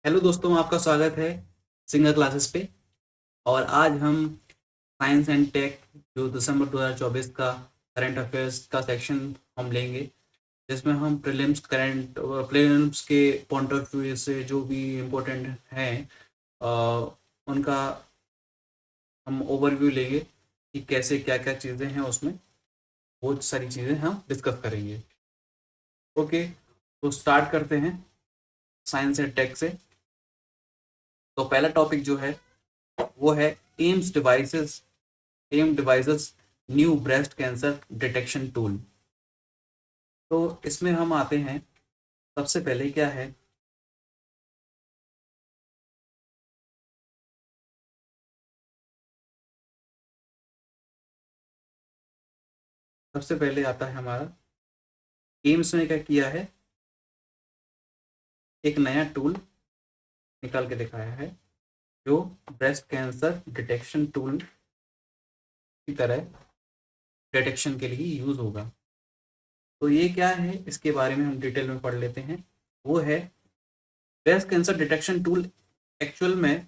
Hello दोस्तों, आपका स्वागत है सिंगर क्लासेस पे। और आज हम साइंस एंड टेक जो दिसंबर 2024 का करंट अफेयर्स का सेक्शन हम लेंगे, जिसमें हम प्रीलिम्स के पॉइंट ऑफ व्यू से जो भी इम्पोर्टेंट हैं उनका हम ओवरव्यू लेंगे कि कैसे क्या क्या चीज़ें हैं उसमें। बहुत सारी चीज़ें हम डिस्कस करेंगे। ओके, तो स्टार्ट करते हैं साइंस एंड टेक से। तो पहला टॉपिक जो है वो है AIIMS devices M devices new breast cancer detection tool. तो इसमें हम आते हैं, सबसे पहले क्या है। सबसे पहले आता है हमारा एम्स ने क्या किया है, एक नया टूल निकाल के दिखाया है जो ब्रेस्ट कैंसर डिटेक्शन टूल की तरह डिटेक्शन के लिए यूज होगा। तो ये क्या है, इसके बारे में हम डिटेल में पढ़ लेते हैं। वो है breast cancer detection tool. Actual में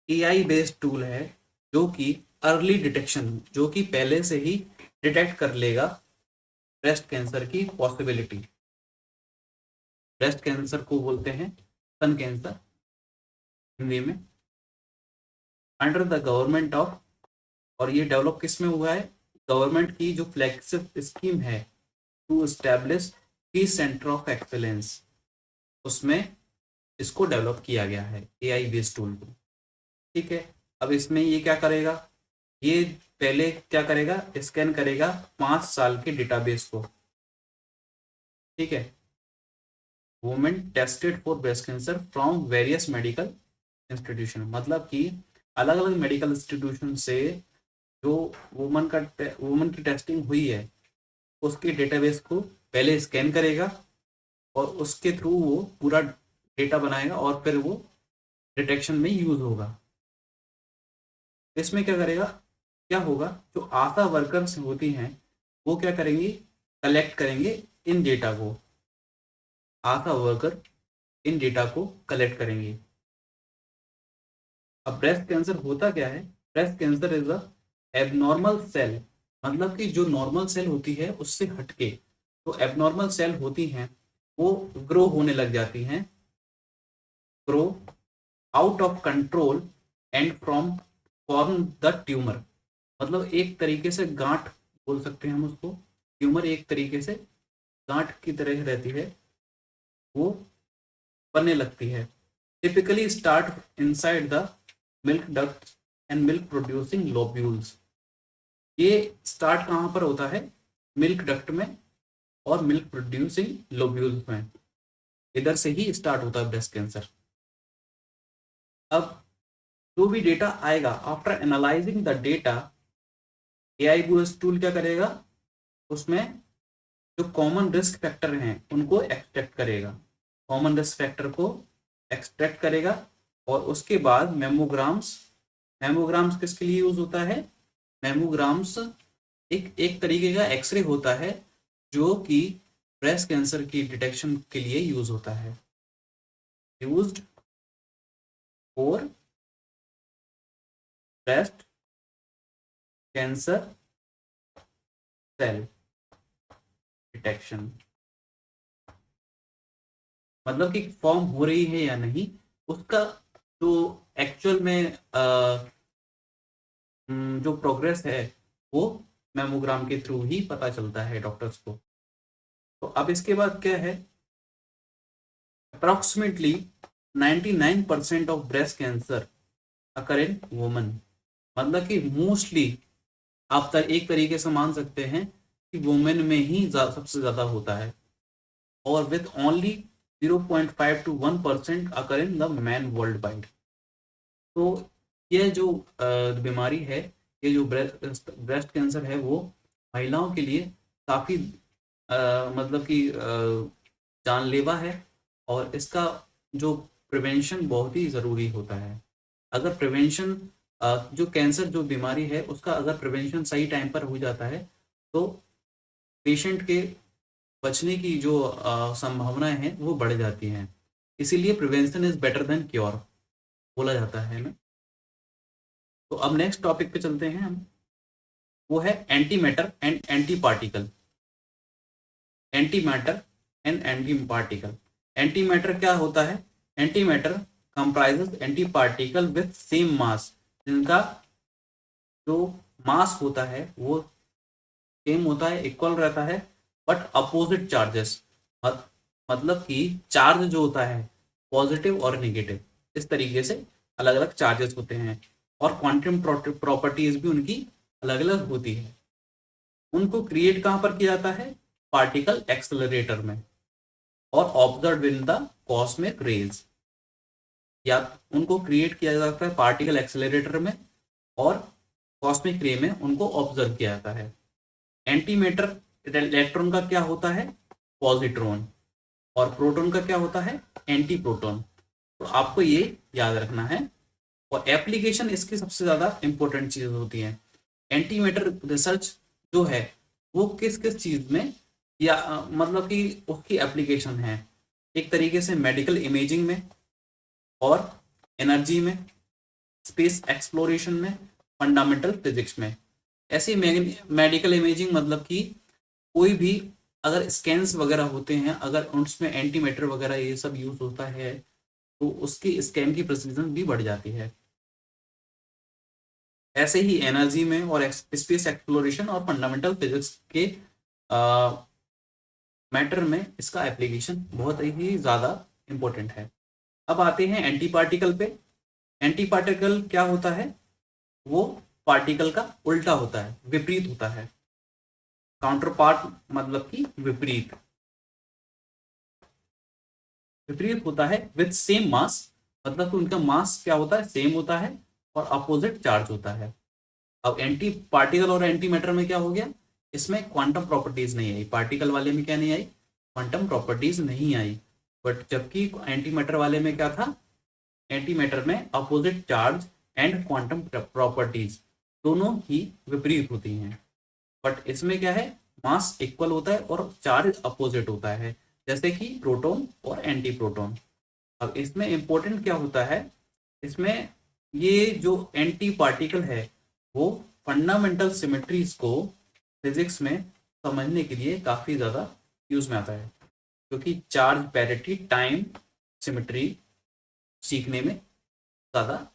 एआई बेस्ड टूल है जो कि अर्ली डिटेक्शन, जो कि पहले से ही डिटेक्ट कर लेगा ब्रेस्ट कैंसर की पॉसिबिलिटी। ब्रेस्ट कैंसर को बोलते हैं स्तन कैंसर हिंदी में, अंडर द गवर्नमेंट ऑफ। और ये डेवलप किस में हुआ है, गवर्नमेंट की जो फ्लैगशिप स्कीम है टू एस्टैब्लिश की सेंटर ऑफ एक्सेलेंस, उसमें इसको डेवलप किया गया है एआई बेस्ड टूल को। ठीक है, अब इसमें ये क्या करेगा, ये पहले क्या करेगा, स्कैन करेगा 5 साल के डेटाबेस को। ठीक है, women tested for breast cancer from various medical institution, मतलब कि अलग अलग मेडिकल इंस्टीट्यूशन से जो वुमन की टेस्टिंग हुई है उसके डेटाबेस को पहले स्कैन करेगा और उसके थ्रू वो पूरा डेटा बनाएगा और फिर वो डिटेक्शन में यूज होगा। इसमें क्या करेगा, क्या होगा, जो आशा वर्कर्स होती हैं वो क्या करेंगी, कलेक्ट करेंगे इन डेटा को। आशा वर्कर इन डेटा को कलेक्ट करेंगे। अब ब्रेस्ट कैंसर होता क्या है, breast cancer is a abnormal cell, मतलब कि जो नॉर्मल सेल होती है उससे हटके तो एबनॉर्मल सेल होती हैं वो ग्रो होने लग जाती हैं, grow out of control and from form the tumour. मतलब एक तरीके से गांठ बोल सकते हैं हम उसको, ट्यूमर एक तरीके से गांठ की तरह रहती है, वो बनने लगती है। Typically start inside the milk duct and milk producing lobules. ये स्टार्ट कहाँ पर होता है, मिल्क डक्ट में और मिल्क प्रोड्यूसिंग लोब्यूल्स में, इधर से ही स्टार्ट होता है ब्रेस्ट कैंसर। अब जो भी डेटा आएगा, after analysing the data, AI boost tool क्या करेगा, उसमें जो कॉमन रिस्क फैक्टर हैं उनको एक्सट्रैक्ट करेगा, कॉमन रिस्क फैक्टर को एक्सट्रैक्ट करेगा। और उसके बाद मेमोग्राम्स, मेमोग्राम्स किसके लिए यूज होता है, मेमोग्राम्स एक एक तरीके का एक्सरे होता है जो कि ब्रेस्ट कैंसर की डिटेक्शन के लिए यूज होता है, used for breast cancer cell detection. मतलब कि फॉर्म हो रही है या नहीं, उसका जो एक्चुअल में जो प्रोग्रेस है वो मेमोग्राम के थ्रू ही पता चलता है डॉक्टर्स को। तो अब इसके बाद क्या है, approximately 99% of breast cancer occur in woman, मतलब कि मोस्टली आप एक तरीके से मान सकते हैं कि वुमेन में ही सबसे ज्यादा होता है, और with only 0.5 to 1% occur in the man world wide. तो यह जो बीमारी है, ये जो ब्रेस्ट कैंसर है वो महिलाओं के लिए काफ़ी मतलब कि जानलेवा है। और इसका जो प्रिवेंशन बहुत ही ज़रूरी होता है। अगर प्रिवेंशन, जो कैंसर जो बीमारी है उसका अगर प्रिवेंशन सही टाइम पर हो जाता है तो पेशेंट के बचने की जो संभावनाएं हैं वो बढ़ जाती हैं। इसीलिए prevention is better than cure बोला जाता है ना। तो अब नेक्स्ट टॉपिक पे चलते हैं हम, वो है anti matter and anti particle. Anti matter and anti particle. Anti matter क्या होता है? Anti matter comprises anti particle with same mass, जिनका जो मास होता है वो सेम होता है, इक्वल रहता है, बट अपोजिट चार्जेस, मतलब कि चार्ज जो होता है पॉजिटिव और नेगेटिव, इस तरीके से अलग अलग चार्जेस होते हैं, और क्वांटम प्रॉपर्टीज भी उनकी अलग अलग होती है। उनको क्रिएट कहाँ पर किया जाता है? पार्टिकल एक्सेलरेटर में, और observe in the cosmic rays. या उनको क्रिएट किया जाता है पार्टिकल एक्सेलरेटर में, और कॉस्मिक रे में उनको ऑब्जर्व किया जाता है। एंटी मैटर इलेक्ट्रॉन का क्या होता है? पॉजिट्रॉन। और प्रोटॉन का क्या होता है? Anti proton. तो आपको ये याद रखना है। और एप्लीकेशन इसकी सबसे ज्यादा इंपॉर्टेंट चीज होती है। एंटी मैटर रिसर्च जो है वो किस किस चीज में, या मतलब कि उसकी एप्लीकेशन है, एक तरीके से मेडिकल इमेजिंग में, और एनर्जी में, स्पेस एक्सप्लोरेशन में, फंडामेंटल फिजिक्स में। ऐसी मेडिकल इमेजिंग मतलब कि कोई भी अगर स्कैन्स वगैरह होते हैं, अगर उसमें एंटी मैटर वगैरह ये सब यूज होता है, तो उसकी स्कैन की प्रिसीजन भी बढ़ जाती है। ऐसे ही एनर्जी में और स्पेस एक्सप्लोरेशन और फंडामेंटल फिजिक्स के मैटर में इसका एप्लीकेशन बहुत ही ज़्यादा इम्पोर्टेंट है। अब आते हैं एंटी पार्टिकल पे। एंटी पार्टिकल क्या होता है? वो पार्टिकल का उल्टा होता है, विपरीत होता है। काउंटर पार्ट मतलब कि विपरीत। विपरीत होता है विथ सेम मास, मतलब कि उनका मास क्या होता है? सेम होता है, और अपोजिट चार्ज होता है। अब एंटी पार्टिकल और एंटी मैटर में क्या हो गया? इसमें क्वांटम प्रॉपर्टीज नहीं आई। पार्टिकल वाले में क्या नहीं आई? क्वांटम प्रॉपर्टीज नहीं आई। बट जबकि एंटी मैटर वाले में क्या था? एंटी मैटर में opposite charge and quantum properties दोनों ही विपरीत होती हैं। बट इसमें क्या है? मास इक्वल होता है और चार्ज अपोजिट होता है, जैसे कि प्रोटॉन और एंटी प्रोटॉन। अब इसमें इंपॉर्टेंट क्या होता है? इसमें ये जो एंटी पार्टिकल है वो फंडामेंटल सिमेट्रीज को फिजिक्स में समझने के लिए काफी ज्यादा यूज में आता है, क्योंकि चार्ज पैरिटी टाइम सिमेट्री सीखने में ज्यादा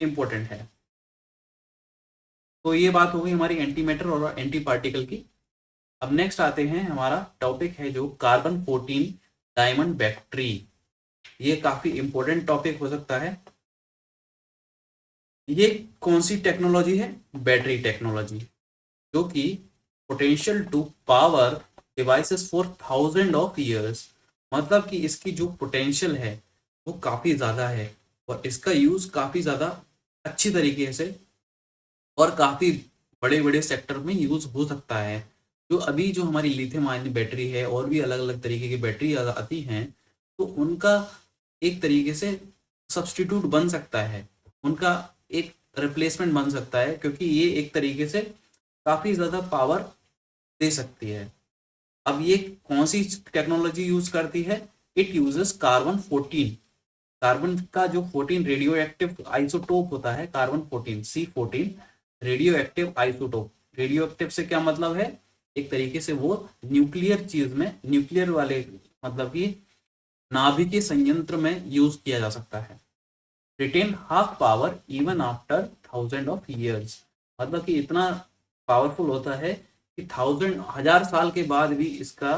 इंपॉर्टेंट है। तो ये बात हो गई हमारी एंटी मैटर और एंटी पार्टिकल की। अब नेक्स्ट आते हैं, हमारा टॉपिक है जो कार्बन 14 डायमंड बैटरी। ये काफी इंपॉर्टेंट टॉपिक हो सकता है। ये कौन सी टेक्नोलॉजी है? बैटरी टेक्नोलॉजी, जो कि potential to power devices for 1000 of years। मतलब कि इसकी जो पोटेंशियल है वो काफी ज्यादा है, और इसका यूज काफी ज्यादा अच्छी तरीके से और काफी बड़े बड़े सेक्टर में यूज हो सकता है। जो अभी जो हमारी लिथियम आयन बैटरी है और भी अलग अलग तरीके की बैटरी आती हैं, तो उनका एक तरीके से सब्स्टिट्यूट बन सकता है, उनका एक रिप्लेसमेंट बन सकता है, क्योंकि ये एक तरीके से काफी ज्यादा पावर दे सकती है। अब ये कौन सी टेक्नोलॉजी यूज करती है? It uses carbon 14। कार्बन का जो 14 रेडियो एक्टिव आइसोटोप होता है, carbon 14 C14 radio active isotope. Radio active से क्या मतलब है? एक तरीके से वो न्यूक्लियर चीज में, न्यूक्लियर वाले मतलब कि नाभिकीय संयंत्र में यूज किया जा सकता है। Retain half power even after 1000 of years। मतलब कि इतना पावरफुल होता है कि 1000 साल के बाद भी इसका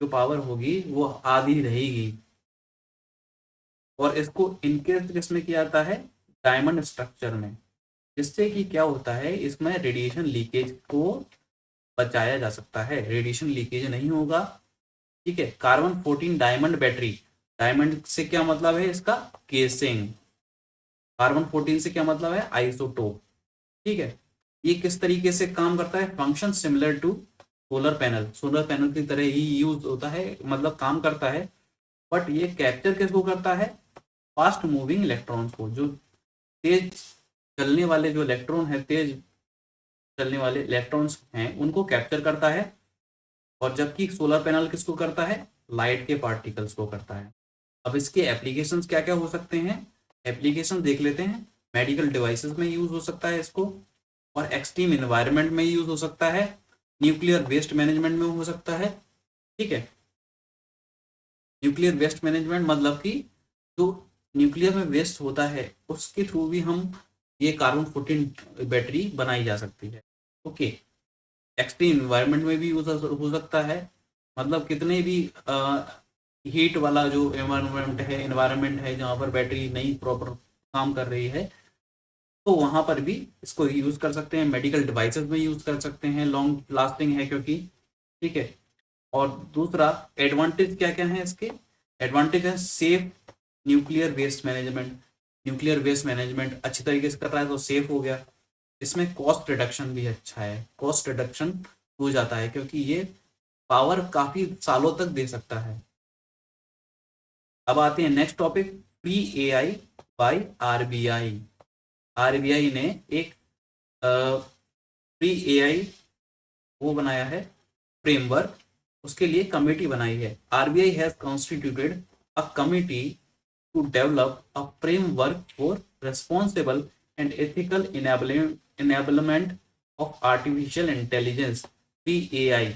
जो पावर होगी वो आधी रहेगी। और इसको इनकेस किसमें किया जाता है? डायमंड स्ट्रक्चर में, जिससे कि क्या होता है, इसमें रेडिएशन लीकेज को बचाया जा सकता है, रेडिएशन लीकेज नहीं होगा। ठीक है। Carbon 14 diamond battery. डायमंड से क्या मतलब है? इसका केसिंग। कार्बन 14 से क्या मतलब है? आइसोटोप। ठीक है। ये किस तरीके से काम करता है? Function similar to solar panel. Solar panel की तरह ही यूज होता है, मतलब काम करता है। बट ये कैप्चर किसको करता है? फास्ट मूविंग इलेक्ट्रॉन्स को। जो तेज चलने वाले जो इलेक्ट्रॉन है, तेज चलने वाले इलेक्ट्रॉन्स हैं, उनको कैप्चर करता है। और जबकि सोलर पैनल किसको करता है? लाइट के पार्टिकल्स को करता है। अब इसके एप्लीकेशंस क्या क्या हो सकते हैं, एप्लीकेशन देख लेते हैं। मेडिकल डिवाइसेस में यूज हो सकता है इसको, और एक्सट्रीम इन्वायरमेंट में यूज हो सकता है, न्यूक्लियर वेस्ट मैनेजमेंट में हो सकता है। ठीक है, न्यूक्लियर वेस्ट मैनेजमेंट मतलब कि जो न्यूक्लियर में वेस्ट होता है उसके थ्रू भी हम ये कार्बन 14 बैटरी बनाई जा सकती है। ओके, एक्सट्रीम इन्वायरमेंट में भी यूज हो सकता है, मतलब कितने भी हीट वाला जो एनवायरनमेंट है जहाँ पर बैटरी नहीं प्रॉपर काम कर रही है, तो वहां पर भी इसको यूज कर सकते हैं। मेडिकल डिवाइसेस में यूज कर सकते हैं, लॉन्ग लास्टिंग है क्योंकि। ठीक है, और दूसरा एडवांटेज क्या क्या है इसके, एडवांटेज है safe nuclear waste management. Nuclear waste management अच्छी तरीके से कर रहा है तो सेफ हो गया। इसमें कॉस्ट रिडक्शन भी अच्छा है, कॉस्ट रिडक्शन हो जाता है क्योंकि ये पावर काफी सालों तक दे सकता है। अब आते हैं next topic, free AI by RBI. RBI ने एक फ्री एआई वो बनाया है फ्रेमवर्क, उसके लिए कमेटी बनाई है। RBI has constituted a committee to develop a framework for responsible and ethical enablement of artificial intelligence, free AI.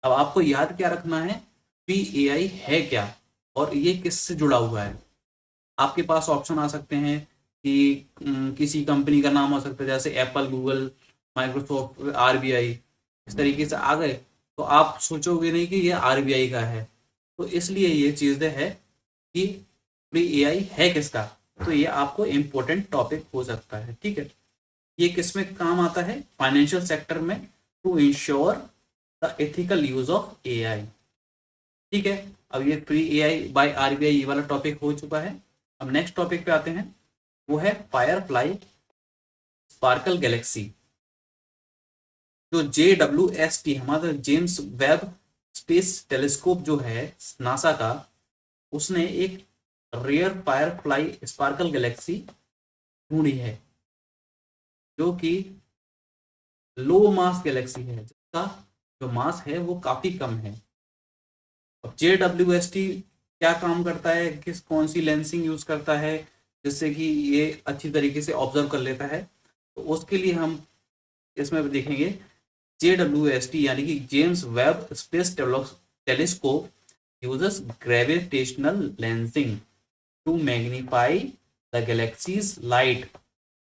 अब आपको याद क्या रखना है, फ्री एआई है क्या और ये किससे जुड़ा हुआ है। आपके पास ऑप्शन आ सकते हैं कि किसी कंपनी का नाम हो सकता है, जैसे एप्पल, गूगल, माइक्रोसॉफ्ट, आरबीआई, इस तरीके से आ गए तो आप सोचोगे नहीं कि ये आरबीआई का है। तो इसलिए ये चीज़ें है कि फ्री एआई है किसका, तो ये आपको इम्पोर्टेंट टॉपिक हो सकता है। ठीक है, ये किस में काम आता है, फाइनेंशियल सेक्टर में, to ensure the ethical use of AI. ठीक है, अब ये फ्री एआई बाय आरबीआई ये वाला टॉपिक हो चुका है। अब नेक्स्ट टॉपिक पे आते हैं, वो है फायरफ्लाई स्पार्कल गैलेक्सी। जो JWST हमारा जेम्स वेब स्पेस टेलीस्कोप जो है नासा का, उसने एक रेयर फायरफ्लाई स्पार्कल गैलेक्सी ढूंढी है जो कि लो मास गैलेक्सी है, जिसका जो मास है वो काफी कम है। अब JWST क्या काम करता है, किस कौन सी लेंसिंग यूज करता है जिससे कि ये अच्छी तरीके से ऑब्जर्व कर लेता है, तो उसके लिए हम इसमें देखेंगे JWST यानी कि James Webb space telescope uses gravitational lensing to magnify the galaxy's light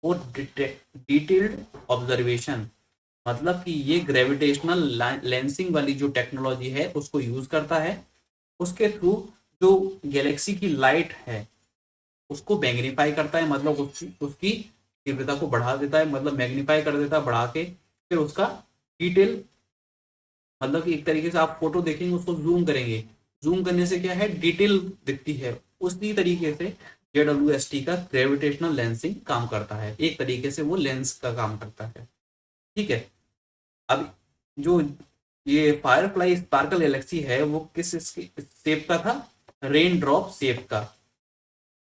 for detailed observation। मतलब कि ये ग्रेविटेशनल लेंसिंग वाली जो टेक्नोलॉजी है उसको यूज करता है, उसके थ्रू जो गैलेक्सी की लाइट है उसको मैग्नीफाई करता है, मतलब उसकी तीव्रता को बढ़ा देता है, मतलब मैग्नीफाई कर देता है बढ़ा के, फिर उसका डिटेल, मतलब कि एक तरीके से आप फोटो देखेंगे उसको जूम करेंगे, जूम करने से क्या है डिटेल दिखती है, उसी तरीके से JWST का ग्रेविटेशनल लेंसिंग काम करता है, एक तरीके से वो लेंस का काम करता है। ठीक है, अब जो ये फायरफ्लाई स्पार्कल गैलेक्सी है वो किस शेप का था, रेन ड्रॉप शेप का,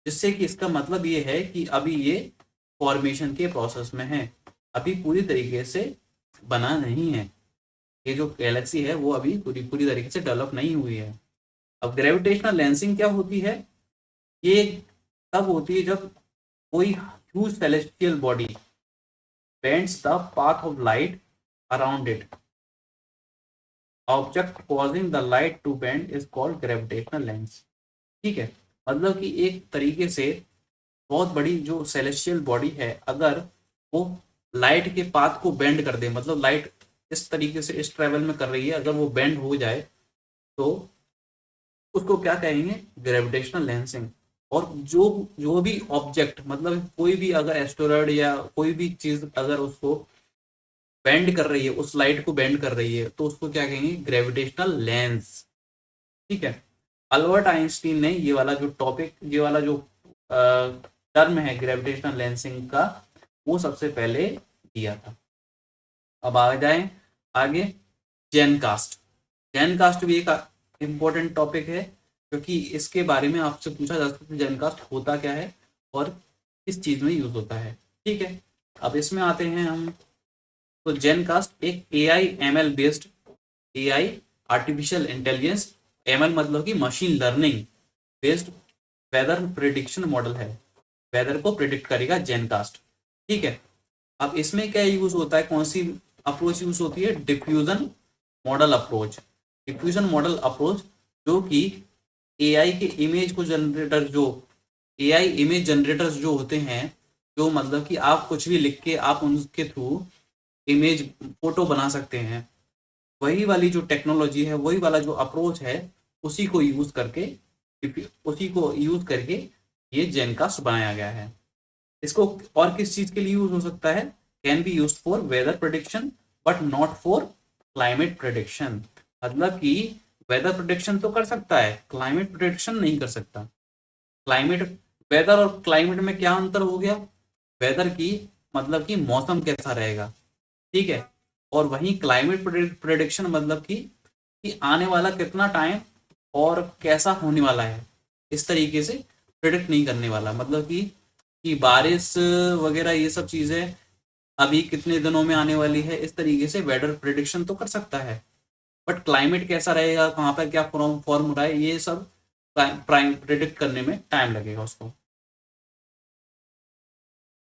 जिससे कि इसका मतलब ये है कि अभी ये फॉर्मेशन के प्रोसेस में है, अभी पूरी तरीके से बना नहीं है। ये जो गैलेक्सी है वो अभी पूरी पूरी तरीके से डेवलप नहीं हुई है। अब ग्रेविटेशनल लेंसिंग क्या होती है, ये तब होती है जब कोई huge celestial body bends the path of light around it, object causing the light to bend is called gravitational lens. ठीक है, मतलब कि एक तरीके से बहुत बड़ी जो सेलेस्टियल बॉडी है अगर वो लाइट के पाथ को बेंड कर दे, मतलब लाइट इस तरीके से इस ट्रेवल में कर रही है, अगर वो बेंड हो जाए तो उसको क्या कहेंगे, ग्रेविटेशनल लेंसिंग। और जो जो भी ऑब्जेक्ट, मतलब कोई भी अगर एस्टेरॉयड या कोई भी चीज अगर उसको बेंड कर रही है, उस लाइट को बेंड कर रही है, तो उसको क्या कहेंगे, ग्रेविटेशनल लेंस। ठीक है, अल्बर्ट आइंस्टीन ने ये वाला जो टॉपिक, ये वाला जो टर्म है ग्रेविटेशनल लेंसिंग का, वो सबसे पहले दिया था। अब आ जाए आगे, जेन कास्ट। जेन कास्ट भी एक इम्पोर्टेंट टॉपिक है क्योंकि इसके बारे में आपसे पूछा जा सकता है जेन कास्ट होता क्या है और किस चीज में यूज होता है। ठीक है, अब इसमें आते हैं हम, तो जेन कास्ट एक AI/ML based, AI artificial intelligence, ML मतलब कि machine learning based weather prediction model है, वेदर को प्रिडिक्ट करेगा जेनकास्ट। ठीक है, अब इसमें क्या यूज होता है, कौन सी अप्रोच यूज होती है, diffusion model approach. Diffusion model approach जो कि एआई के इमेज को जनरेटर, जो एआई इमेज जनरेटर्स जो होते हैं, जो मतलब कि आप कुछ भी लिख के आप उनके थ्रू इमेज फोटो बना सकते हैं, वही वाली जो टेक्नोलॉजी है, वही वाला जो अप्रोच है, उसी को यूज करके उसी को यूज करके ये जेनकास्ट बनाया गया है। इसको और किस चीज के लिए यूज हो सकता है, can be use for weather prediction but not for climate prediction. मतलब कि वेदर प्रोडिक्शन तो कर सकता है, क्लाइमेट प्रोडिक्शन नहीं कर सकता। क्लाइमेट, वेदर और क्लाइमेट में क्या अंतर हो गया, वेदर की मतलब कि मौसम कैसा रहेगा, ठीक है, और वहीं क्लाइमेट प्रेडिक्शन मतलब कि आने वाला कितना टाइम और कैसा होने वाला है, इस तरीके से प्रिडिक्ट नहीं करने वाला। मतलब कि बारिश वगैरह ये सब चीजें अभी कितने दिनों में आने वाली है, इस तरीके से वेदर प्रिडिक्शन तो कर सकता है, बट क्लाइमेट कैसा रहेगा, कहाँ पर क्या फॉर्म हो रहा है, ये सब प्राइम प्रिडिक्ट करने में टाइम लगेगा उसको।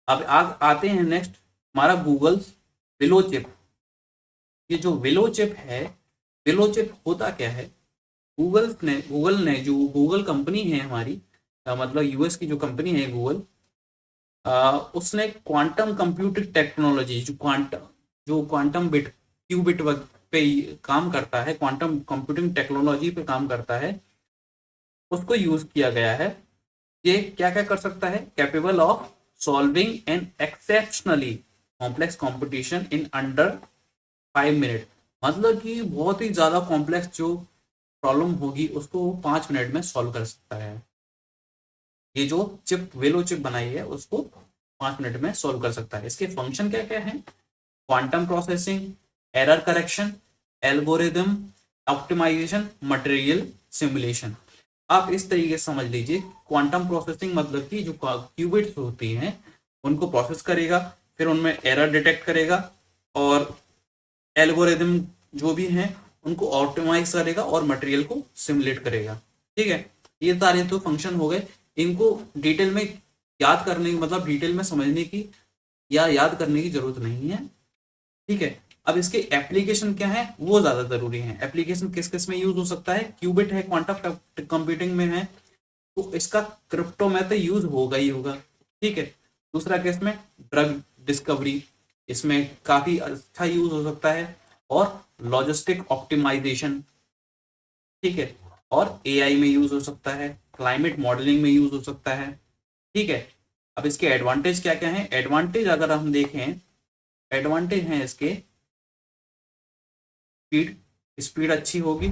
अब आते हैं नेक्स्ट, हमारा गूगल विलो चिप। ये जो विलो चिप है, विलो चिप होता क्या है, गूगल ने जो गूगल कंपनी है हमारी, मतलब यूएस की जो कंपनी है गूगल, उसने क्वांटम कंप्यूटिंग टेक्नोलॉजी, जो क्वांटम बिट क्यूबिट पे काम करता है, क्वांटम कंप्यूटिंग टेक्नोलॉजी पे काम करता है, उसको यूज किया गया है। ये क्या क्या कर सकता है, capable of solving an exceptionally complex competition in under 5 minute. मतलब कि बहुत ही ज्यादा कॉम्प्लेक्स जो प्रॉब्लम होगी उसको वो 5 मिनट में सॉल्व कर सकता है। ये जो चिप वेलो चिप बनाई है उसको 5 मिनट में सॉल्व कर सकता है। इसके फंक्शन क्या क्या है, quantum processing, error correction, algorithm optimization, material simulation. आप इस तरीके से समझ लीजिए, क्वांटम प्रोसेसिंग मतलब कि जो क्यूबिट्स होती हैं उनको प्रोसेस करेगा, फिर उनमें एरर डिटेक्ट करेगा, और एल्गोरिदम जो भी हैं उनको ऑप्टिमाइज करेगा और मटेरियल को सिमुलेट करेगा। ठीक है, ये सारे तो फंक्शन हो गए। इनको डिटेल में याद करने की, मतलब डिटेल में समझने की या याद करने की जरूरत नहीं है। ठीक है, अब इसके एप्लीकेशन क्या है वो ज्यादा जरूरी है। एप्लीकेशन किस किस में यूज हो सकता है, क्यूबिट है, क्वांटम कंप्यूटिंग में है, तो इसका क्रिप्टो में तो यूज होगा ही होगा। ठीक है, दूसरा केस में ड्रग डिस्कवरी, इसमें काफी अच्छा यूज हो सकता है, और लॉजिस्टिक ऑप्टिमाइजेशन, ठीक है, और एआई में यूज हो सकता है, क्लाइमेट मॉडलिंग में यूज हो सकता है। ठीक है, अब इसके एडवांटेज क्या क्या है, एडवांटेज अगर हम देखें, एडवांटेज हैं इसके, स्पीड, स्पीड अच्छी होगी,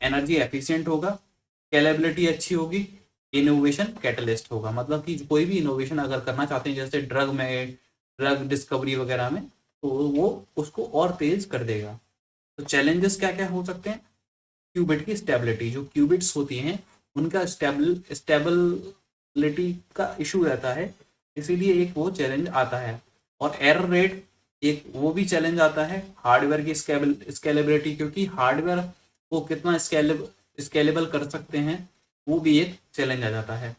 एनर्जी एफिशिएंट होगा, स्केलेबिलिटी अच्छी होगी, इनोवेशन कैटलिस्ट होगा। मतलब कि कोई भी इनोवेशन अगर करना चाहते हैं, जैसे ड्रग में, ड्रग डिस्कवरी वगैरह में, तो वो उसको और तेज कर देगा। तो चैलेंजेस क्या क्या हो सकते हैं, क्यूबिट की स्टेबिलिटी, जो क्यूबिट्स होती हैं उनका स्टेबिलिटी का इशू रहता है, इसीलिए एक वो चैलेंज आता है। और एरर रेट, एक वो भी चैलेंज आता है। हार्डवेयर की स्केलेबिलिटी, क्योंकि हार्डवेयर को कितना स्केलेबल कर सकते हैं, वो भी एक चैलेंज आ जाता है।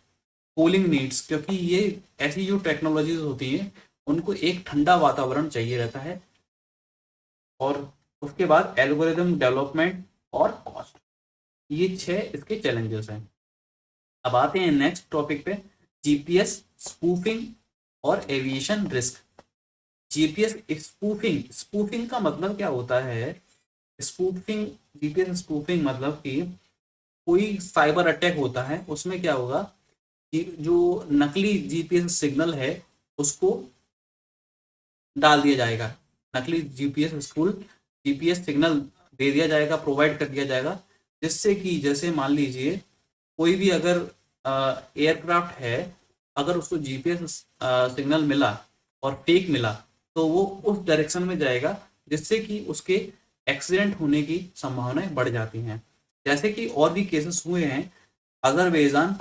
कूलिंग नीड्स, क्योंकि ये ऐसी जो टेक्नोलॉजीज होती हैं उनको एक ठंडा वातावरण चाहिए रहता है। और उसके बाद एल्गोरिदम डेवलपमेंट और कॉस्ट, ये 6 इसके चैलेंजेस हैं। अब आते हैं नेक्स्ट टॉपिक पे, जीपीएस स्पूफिंग और aviation risk. GPS spoofing, spoofing का मतलब क्या होता है, स्पूफिंग, जीपीएस स्पूफिंग मतलब कि कोई साइबर अटैक होता है, उसमें क्या होगा कि जो नकली जीपीएस सिग्नल है उसको डाल दिया जाएगा, नकली जीपीएस स्कूल जीपीएस सिग्नल दे दिया जाएगा, प्रोवाइड कर दिया जाएगा, जिससे कि जैसे मान लीजिए कोई भी अगर एयरक्राफ्ट है, अगर उसको जीपीएस सिग्नल मिला और फेक मिला, तो वो उस डायरेक्शन में जाएगा, जिससे कि उसके एक्सीडेंट होने की संभावनाएं बढ़ जाती हैं। जैसे कि और भी केसेस हुए हैं, अजरबैजान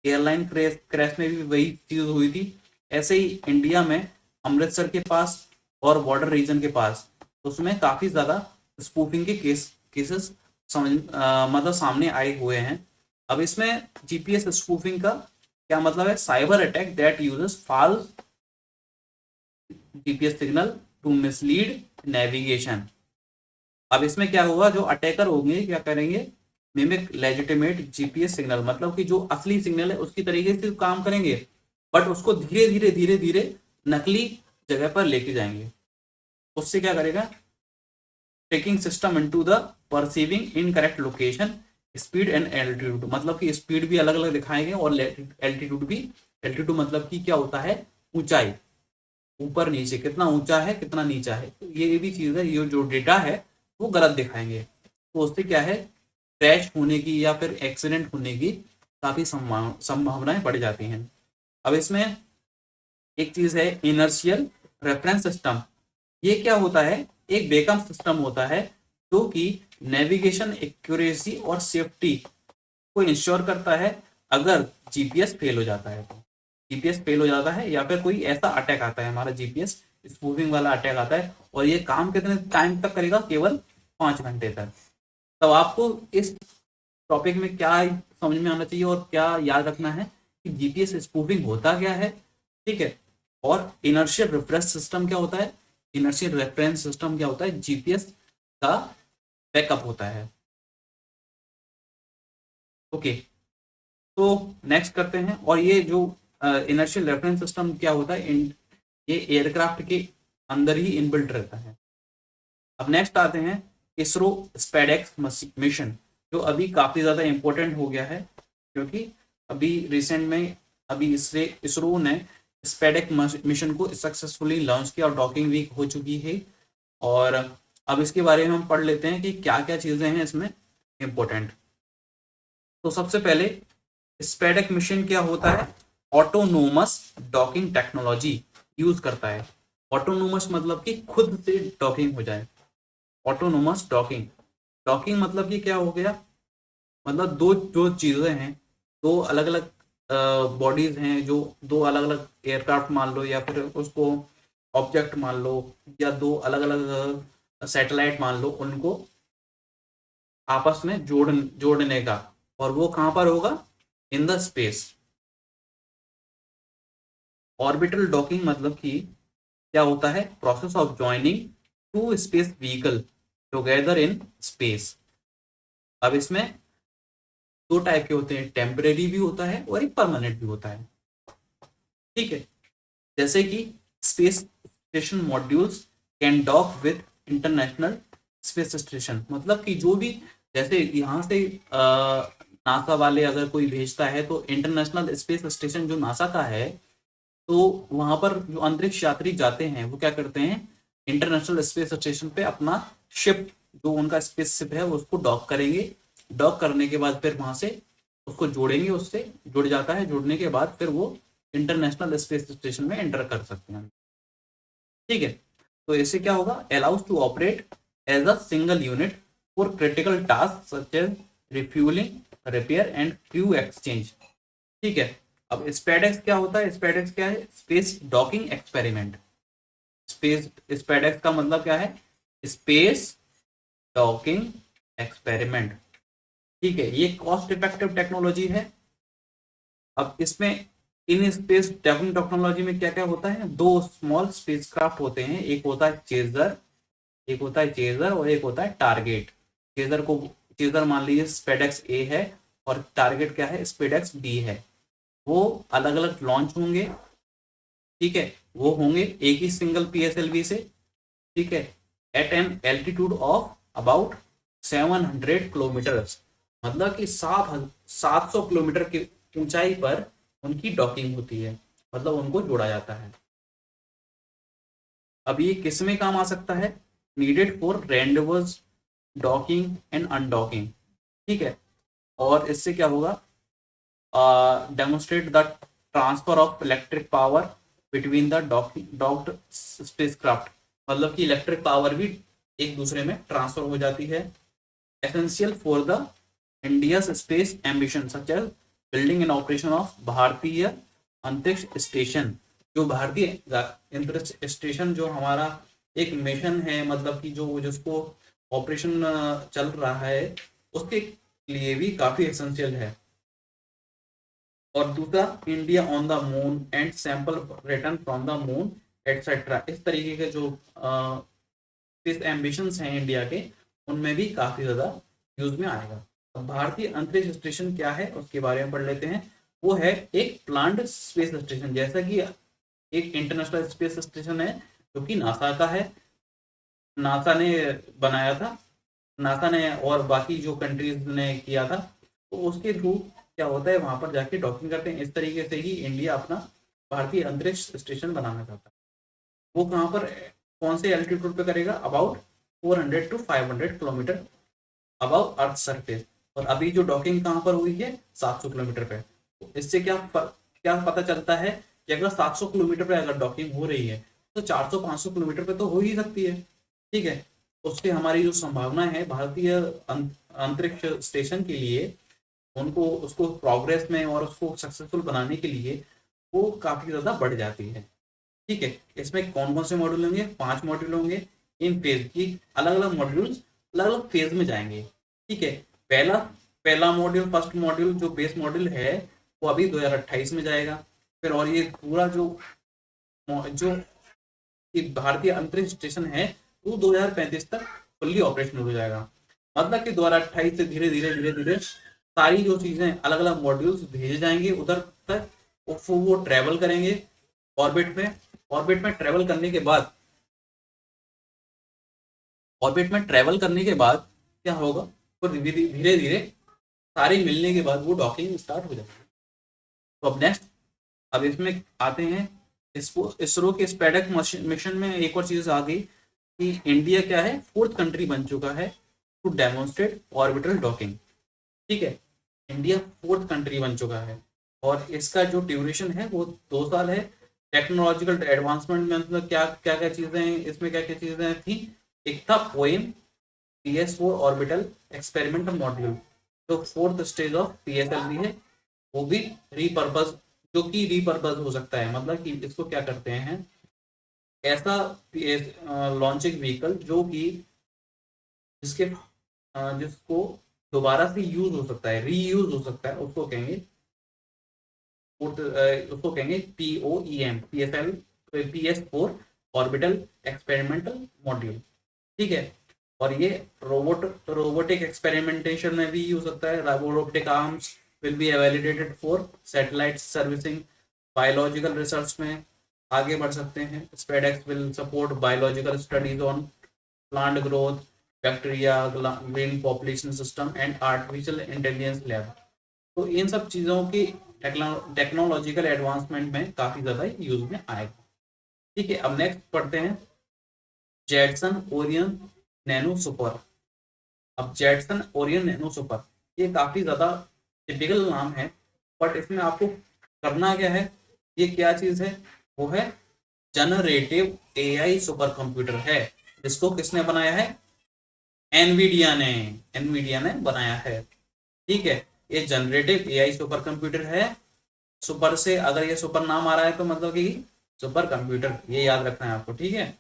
एयरलाइन क्रैश में भी वही चीज हुई थी। ऐसे ही इंडिया में अमृतसर के पास और बॉर्डर रीजन के पास, उसमें काफी ज्यादा स्पूफिंग के केसेस मतलब सामने आए हुए हैं। अब इसमें जीपीएस स्पूफिंग का क्या मतलब है? Cyber attack that uses false GPS signal to mislead navigation. अब इसमें क्या होगा, जो अटैकर होंगे क्या करेंगे, मिमिक लेजिटिमेट जीपीएस सिग्नल, मतलब कि जो असली सिग्नल है उसकी तरीके से काम करेंगे, बट उसको धीरे धीरे नकली जगह पर लेके जाएंगे। उससे क्या करेगा, taking system into the perceiving incorrect location, speed and altitude, मतलब कि स्पीड भी अलग अलग दिखाएंगे और एल्टीट्यूड भी। एल्टीट्यूड मतलब कि क्या होता है, ऊंचाई, ऊपर नीचे कितना ऊंचा है कितना नीचा है, तो ये भी चीज है, ये जो डेटा है वो गलत दिखाएंगे। तो उससे क्या है, क्रैश होने की या फिर एक्सीडेंट होने की काफी संभावनाएं बढ़ जाती हैं। अब इसमें एक चीज है इनर्शियल रेफरेंस सिस्टम। ये क्या होता है, एक बैकअप सिस्टम होता है जो कि नेविगेशन एक्यूरेसी और सेफ्टी को इंश्योर करता है। अगर जीपीएस फेल हो जाता है, तो जीपीएस फेल हो जाता है या फिर कोई ऐसा अटैक आता है, हमारा जीपीएस स्पूफिंग वाला अटैक आता है, और ये काम कितने टाइम तक करेगा, केवल 5 घंटे तक। तब आपको इस टॉपिक में क्या समझ में आना चाहिए और क्या याद रखना है कि जीपीएस स्पूफिंग होता क्या है, ठीक है, और इनर्शियल रेफरेंस सिस्टम क्या होता है। इनर्शियल रेफरेंस सिस्टम क्या होता है, जीपीएस का बैकअप होता है। ओके, तो नेक्स्ट करते हैं। और ये जो इनर्शियल रेफरेंस सिस्टम क्या होता है, ये एयरक्राफ्ट के अंदर ही इनबिल्ट रहता है। अब नेक्स्ट आते हैं इसरो स्पेडेक्स मिशन, जो अभी काफी ज्यादा इंपॉर्टेंट हो गया है, क्योंकि अभी रिसेंट में अभी इसरो ने स्पेडेक मिशन को सक्सेसफुली लॉन्च किया और डॉकिंग वीक हो चुकी है। और अब इसके बारे में हम पढ़ लेते हैं कि क्या क्या चीजें हैं इसमें इंपॉर्टेंट। तो सबसे पहले स्पेडेक मिशन क्या होता है, ऑटोनोमस डॉकिंग टेक्नोलॉजी यूज करता है। ऑटोनोमस मतलब कि खुद से डॉकिंग हो जाए। ऑटोनोमस डॉकिंग, डॉकिंग मतलब कि क्या हो गया, मतलब दो जो चीजें हैं, दो अलग अलग बॉडीज हैं, जो दो अलग अलग एयरक्राफ्ट मान लो या फिर उसको ऑब्जेक्ट मान लो, या दो अलग अलग सैटेलाइट मान लो, उनको आपस में जोड़ने का। और वो कहां पर होगा, in the space. Orbital docking मतलब कि क्या होता है, process of joining two space vehicle together in space. अब इसमें दो टाइप के होते हैं, टेम्परेरी भी होता है और एक परमानेंट भी होता है, ठीक है। जैसे कि space station modules can dock with international space station, मतलब कि जो भी, जैसे यहाँ से नासा वाले अगर कोई भेजता है, तो इंटरनेशनल स्पेस स्टेशन जो नासा का है, तो वहां पर जो अंतरिक्ष यात्री जाते हैं वो क्या करते हैं, इंटरनेशनल स्पेस स्टेशन पे अपना शिप, जो उनका स्पेस शिप है, वो उसको डॉक करेंगे। डॉक करने के बाद फिर वहां से उसको जोड़ेंगे, उससे जुड़ जाता है, जुड़ने के बाद फिर वो इंटरनेशनल स्पेस स्टेशन में एंटर कर सकते हैं, ठीक है। तो इससे क्या होगा, allows to operate as a single unit for critical task such as refuelling, repair and crew exchange, ठीक है। अब स्पेडेक्स क्या होता है, स्पेडेक्स क्या है, space docking experiment. Space SpaDeX का मतलब क्या है, स्पेस डॉकिंग एक्सपेरिमेंट, ठीक है। ये कॉस्ट इफेक्टिव टेक्नोलॉजी है। अब इसमें इन स्पेस डॉकिंग टेक्नोलॉजी में क्या क्या होता है, दो स्मॉल स्पेसक्राफ्ट होते हैं, एक होता है चेजर, एक होता है चेजर और एक होता है टारगेट। चेजर को, चेजर मान लीजिए स्पेडेक्स ए है, और टारगेट क्या है, स्पेडेक्स बी है। वो अलग अलग लॉन्च होंगे, ठीक है, वो होंगे एक ही सिंगल पीएसएलवी से, ठीक है, at an altitude of about 700 kilometre, मतलब कि 700 किलोमीटर की ऊंचाई पर उनकी डॉकिंग होती है, मतलब उनको जोड़ा जाता है। अब ये किस में काम आ सकता है, needed for rendezvous docking and undocking, ठीक है। और इससे क्या होगा, demonstrate the transfer of electric power between the docked spacecraft, मतलब कि इलेक्ट्रिक पावर भी एक दूसरे में ट्रांसफर हो जाती है। Essential for the India's space ambition such as building and operation of Bharatiya Antariksh station, जो भारतीय अंतरिक्ष स्टेशन जो हमारा एक मिशन है, मतलब कि जो जिसको ऑपरेशन चल रहा है, उसके लिए भी काफी एसेंशियल है। और दूसरा India on the moon and sample return from the moon etcetera. इस तरीके के जो एम्बिशंस हैं इंडिया के, उनमें भी काफी ज्यादा यूज में आएगा। अब भारतीय अंतरिक्ष स्टेशन क्या है उसके बारे में पढ़ लेते हैं। वो है एक प्लान्ड स्पेस स्टेशन, जैसा कि एक इंटरनेशनल स्पेस स्टेशन है जो कि नासा का है, नासा ने बनाया था, नासा ने और बाकी जो कंट्रीज ने किया था। तो उसके थ्रू क्या होता है, वहां पर जाके डॉकिंग करते हैं। इस तरीके से ही इंडिया अपना भारतीय अंतरिक्ष स्टेशन बनाना चाहता है। वो कहाँ पर, कौन से एल्टीट्यूड पे करेगा, about 400 to 500 kilometre above earth surface. और अभी जो डॉकिंग कहाँ पर हुई है, 700 किलोमीटर पे। तो इससे क्या पता चलता है कि अगर 700 किलोमीटर पे अगर डॉकिंग हो रही है तो 400-500 किलोमीटर पे तो हो ही सकती है। ठीक है, उससे हमारी जो संभावना है भारतीय अंतरिक्ष स्टेशन के लिए, उनको उसको प्रोग्रेस में और उसको सक्सेसफुल बनाने के लिए वो काफी ज्यादा बढ़ जाती है। ठीक है, इसमें कौन कौन से मॉड्यूल होंगे, 5 मॉड्यूल होंगे इन फेज की, अलग अलग मॉड्यूल्स अलग अलग फेज में जाएंगे। ठीक है, पहला पहला मॉड्यूल, फर्स्ट मॉड्यूल जो बेस मॉड्यूल है वो अभी 2028 में जाएगा। फिर और ये पूरा जो जो भारतीय अंतरिक्ष स्टेशन है वो 2035 तक फुल्ली ऑपरेशनल हो जाएगा। मतलब कि 2028 से धीरे धीरे धीरे धीरे सारी जो चीजें अलग अलग मॉड्यूल्स भेजे जाएंगे उधर तक, वो ट्रेवल करेंगे ऑर्बिट में। ऑर्बिट में ट्रेवल करने के बाद ऑर्बिट में ट्रेवल करने के बाद क्या होगा, तो धीरे धीरे सारे मिलने के बाद वो डॉकिंग स्टार्ट हो जाएगी। तो अब नेक्स्ट, अब इसमें आते हैं इसरो के स्पेडक मिशन में एक और चीज आ गई कि इंडिया क्या है, 4th कंट्री बन चुका है टू डेमोन्स्ट्रेट ऑर्बिटल डॉकिंग। ठीक है, इंडिया 4th कंट्री बन चुका है और इसका जो ड्यूरेशन है वो 2 साल है। टेक्नोलॉजिकल एडवांसमेंट में मतलब क्या क्या क्या चीजें, इसमें क्या क्या चीजें थी, एक था poem PS4 orbital experimental module, जो 4th स्टेज ऑफ PSLV है, वो भी रीपर्पज, जो कि रीपर्पज हो सकता है, मतलब कि इसको क्या करते हैं, ऐसा लॉन्चिंग व्हीकल जो कि जिसको दोबारा से यूज हो सकता है, रीयूज हो सकता है, उसको कहेंगे PS4 ऑर्बिटल एक्सपेरिमेंटल मॉड्यूल। ठीक है, और ये रोबोटिक एक्सपेरिमेंटेशन में भी यूज होता है। Robotic arms will be validated for satellite servicing. Biological research में आगे बढ़ सकते हैं। SpaDeX will support biological studies on plant growth, bacteria, green population system and artificial intelligence lab. तो इन सब चीज़ों की टेक्नोलॉजिकल एडवांसमेंट में काफ़ी ज़्यादा यूज में आएगा। ठीक है, अब नेक्स्ट पढ़ते हैं जेटसन ओरियन नैनो सुपर। अब जेटसन ओरियन नैनो सुपर ये काफ़ी ज़्यादा टिपिकल नाम है, बट इसमें आपको करना क्या है, ये क्या चीज़ है, वो है जनरेटिव AI सुपर कंप्यूटर है, जिसको किसने बनाया है, एनवीडिया ने बनाया है। ठीक है, ये जनरेटिव AI सुपर कंप्यूटर है। सुपर से अगर ये सुपर नाम आ रहा है तो मतलब कि सुपर कंप्यूटर, ये याद रखना है आपको। ठीक है,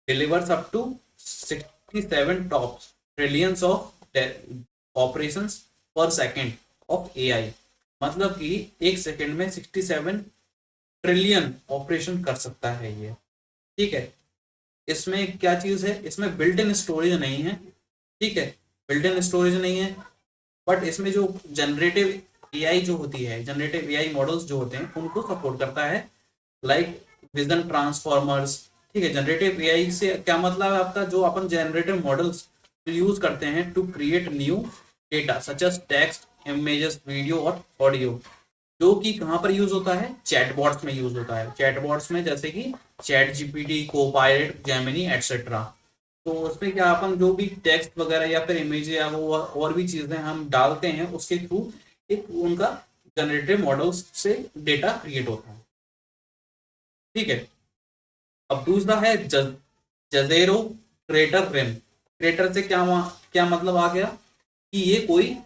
delivers up to 67 TOPS trillions of operations per second of AI। मतलब कि एक सेकेंड में 67 ट्रिलियन ऑपरेशन कर सकता है ये। ठीक है, इसमें क्या चीज है, इसमें बिल्ट इन स्टोरेज नहीं है। ठीक है, बिल्ट इन स्टोरेज नहीं है, बट इसमें जो जनरेटिव AI जो होती है, जनरेटिव AI मॉडल्स जो होते हैं उनको सपोर्ट करता है, लाइक विजन ट्रांसफॉर्मर्स। ठीक है, जनरेटिव AI से क्या मतलब है आपका, जो अपन जनरेटिव मॉडल्स यूज करते हैं to create new data such as text, images, video और ऑडियो, जो कि कहाँ पर यूज होता है, चैटबॉट्स में यूज होता है। चैटबॉट्स में जैसे कि ChatGPT, कोपायलट, जेमिनी एटसेट्रा। तो उसमें क्या अपन जो भी टेक्स्ट वगैरह या फिर इमेज या वो और भी चीजें हम डालते हैं उसके थ्रू एक उनका जनरेटिव मॉडल्स से डेटा क्रिएट होता है। ठीक है, अब दूसरा है जजेरो क्रेटर रिम। क्रेटर से क्या मतलब आ गया कि ये कोई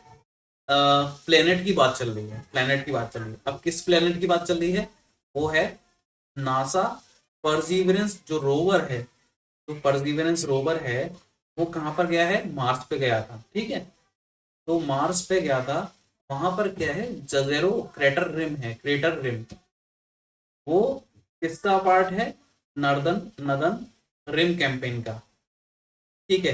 प्लेनेट की बात चल रही है, प्लेनेट की बात चल रही है। अब किस प्लेनेट की बात चल रही है, वो है नासा परसीवरेंस जो रोवर है, जो परसीवरेंस रोवर है वो कहाँ पर गया है, मार्स पे गया था। ठीक है, तो मार्स पे गया था वहां पर क्या है, जजेरो क्रेटर रिम है, क्रेटर रिम, वो किसका पार्ट है, नर्दन रिम कैंपेन का। ठीक है,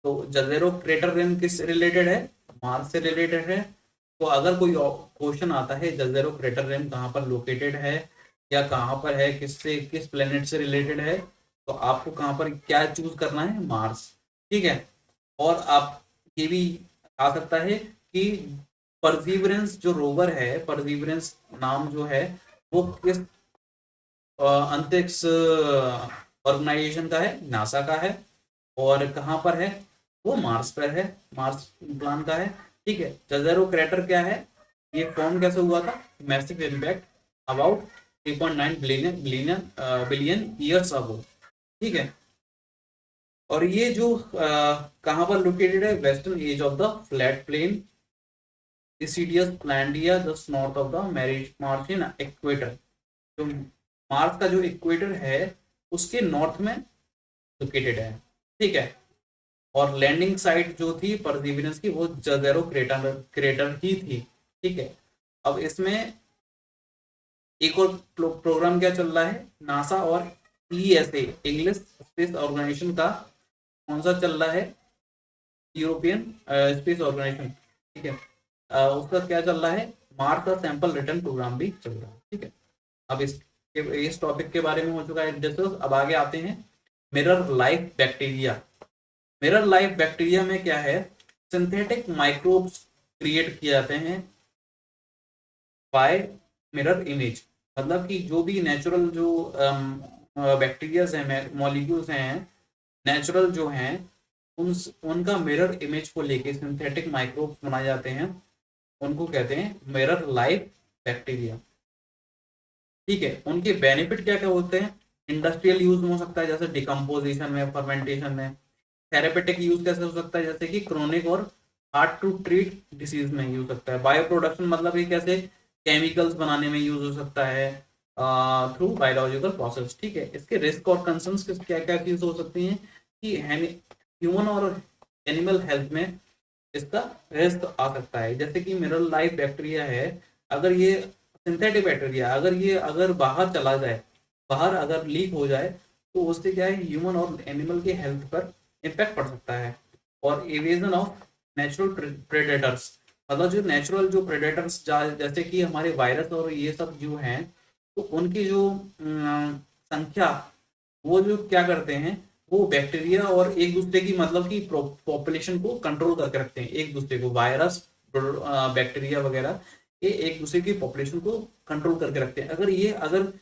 तो जजेरो क्रेटर रिम किस रिलेटेड है, मार्स से रिलेटेड है। तो अगर कोई क्वेश्चन आता है जजेरो क्रेटर रिम कहाँ पर लोकेटेड है या कहाँ पर है, किससे किस प्लेनेट से रिलेटेड है, तो आपको कहाँ पर क्या चूज करना है, मार्स। ठीक है, और आप ये भी आ सकता है कि परसीवरेंस जो रोवर है, परसीवरेंस नाम जो है वो किस अंतरिक्ष ऑर्गेनाइजेशन का है, नासा का है, और कहाँ पर है, वो मार्स पर है, मार्स प्लान का है। ठीक है, जजेरो क्रेटर क्या है, ये फॉर्म कैसे हुआ था, massive impact about 3.9 billion billion billion years ago. ठीक है, और ये जो कहाँ पर लोकेटेड है, western edge of the flat plain Isidis Planitia just north of the Martian equator. जो मार्स का जो इक्वेटर है उसके नॉर्थ में लोकेटेड है। ठीक है, और लैंडिंग साइट जो थी परसिवियरेंस की वो जजेरो क्रेटर क्रेटर ही थी। ठीक है, अब इसमें एक और प्रोग्राम क्या चल रहा है, नासा और ईएसए इंग्लिश स्पेस ऑर्गेनाइजेशन का कौन सा चल रहा है, यूरोपियन स्पेस ऑर्गेनाइजेशन। ठीक है, उसका क्या चल रहा है, मार्स का सैंपल रिटर्न प्रोग्राम भी चल रहा है। ठीक है, अब इस टॉपिक के बारे में हो चुका है डिस्कस। अब आगे आते हैं mirror life bacteria. Mirror life bacteria में क्या है, सिंथेटिक माइक्रोब्स क्रिएट किए जाते हैं बाय मिरर इमेज। मतलब कि जो भी नेचुरल जो बैक्टीरियाज हैं, मॉलिक्यूल्स हैं, नेचुरल जो हैं, उन उनका मिरर इमेज को लेके सिंथेटिक माइक्रोब्स बनाए जाते हैं, उनको कहते हैं मिरर लाइफ बैक्टीरिया। ठीक है, उनके बेनिफिट क्या क्या होते हैं, इंडस्ट्रियल यूज में हो सकता है जैसे डिकम्पोजिशन में, फर्मेंटेशन में। थेरेपेटिक यूज कैसे हो सकता है, जैसे कि क्रोनिक और हार्ड टू ट्रीट डिसीज में यूज हो सकता है। बायो प्रोडक्शन मतलब ये कैसे केमिकल्स बनाने में यूज हो सकता है थ्रू बायोलॉजिकल प्रोसेस। ठीक है, इसके रिस्क और कंसर्न्स क्या क्या चीज हो सकती हैं कि ह्यूमन और एनिमल हेल्थ में इसका रिस्क आ सकता है। जैसे कि मिनरल लाइफ बैक्टीरिया है, अगर ये सिंथेटिक बैक्टीरिया अगर बाहर चला जाए, बाहर अगर लीक हो जाए, तो उससे क्या है, ह्यूमन और एनिमल के हेल्थ पर इम्पैक्ट पड़ सकता है। और एविएशन ऑफ नेचुरल प्रेडेटर्स, मतलब जो नेचुरल जो प्रेडेटर्स जैसे कि हमारे वायरस और ये सब जो हैं, तो उनकी जो संख्या, वो जो क्या करते हैं, वो बैक्टीरिया और एक दूसरे की मतलब कि पॉपुलेशन को कंट्रोल करके रखते हैं। एक दूसरे को वायरस, बैक्टीरिया वगैरह, ये एक दूसरे की पॉपुलेशन को कंट्रोल करके रखते हैं। अगर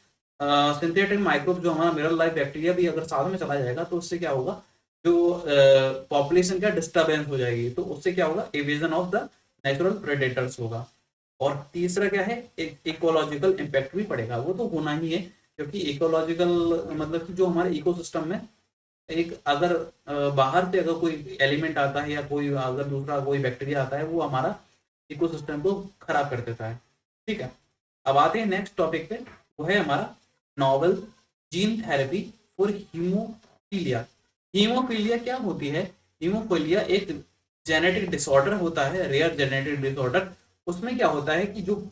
सिंथेटिक माइक्रोब जो हमारा मिरर लाइफ बैक्टीरिया भी अगर साथ में चला जाएगा, तो उससे क्या होगा, जो पॉपुलेशन का डिस्टर्बेंस हो जाएगी, तो उससे क्या होगा, Avision of the natural predators होगा। और तीसरा क्या है, एक इकोलॉजिकल इम्पैक्ट भी पड़ेगा, वो तो होना ही है, क्योंकि इकोलॉजिकल मतलब कि जो हमारे इकोसिस्टम में एक अगर बाहर से अगर कोई एलिमेंट आता है या कोई अगर दूसरा कोई बैक्टीरिया आता है, वो हमारा इकोसिस्टम को खराब कर देता है। ठीक है, अब आते हैं नेक्स्ट टॉपिक पे, वो है हमारा novel gene therapy for haemophilia. Haemophilia क्या होती है, हीमोफीलिया एक जेनेटिक डिसऑर्डर होता है, रेयर जेनेटिक डिसऑर्डर। उसमें क्या होता है कि जो,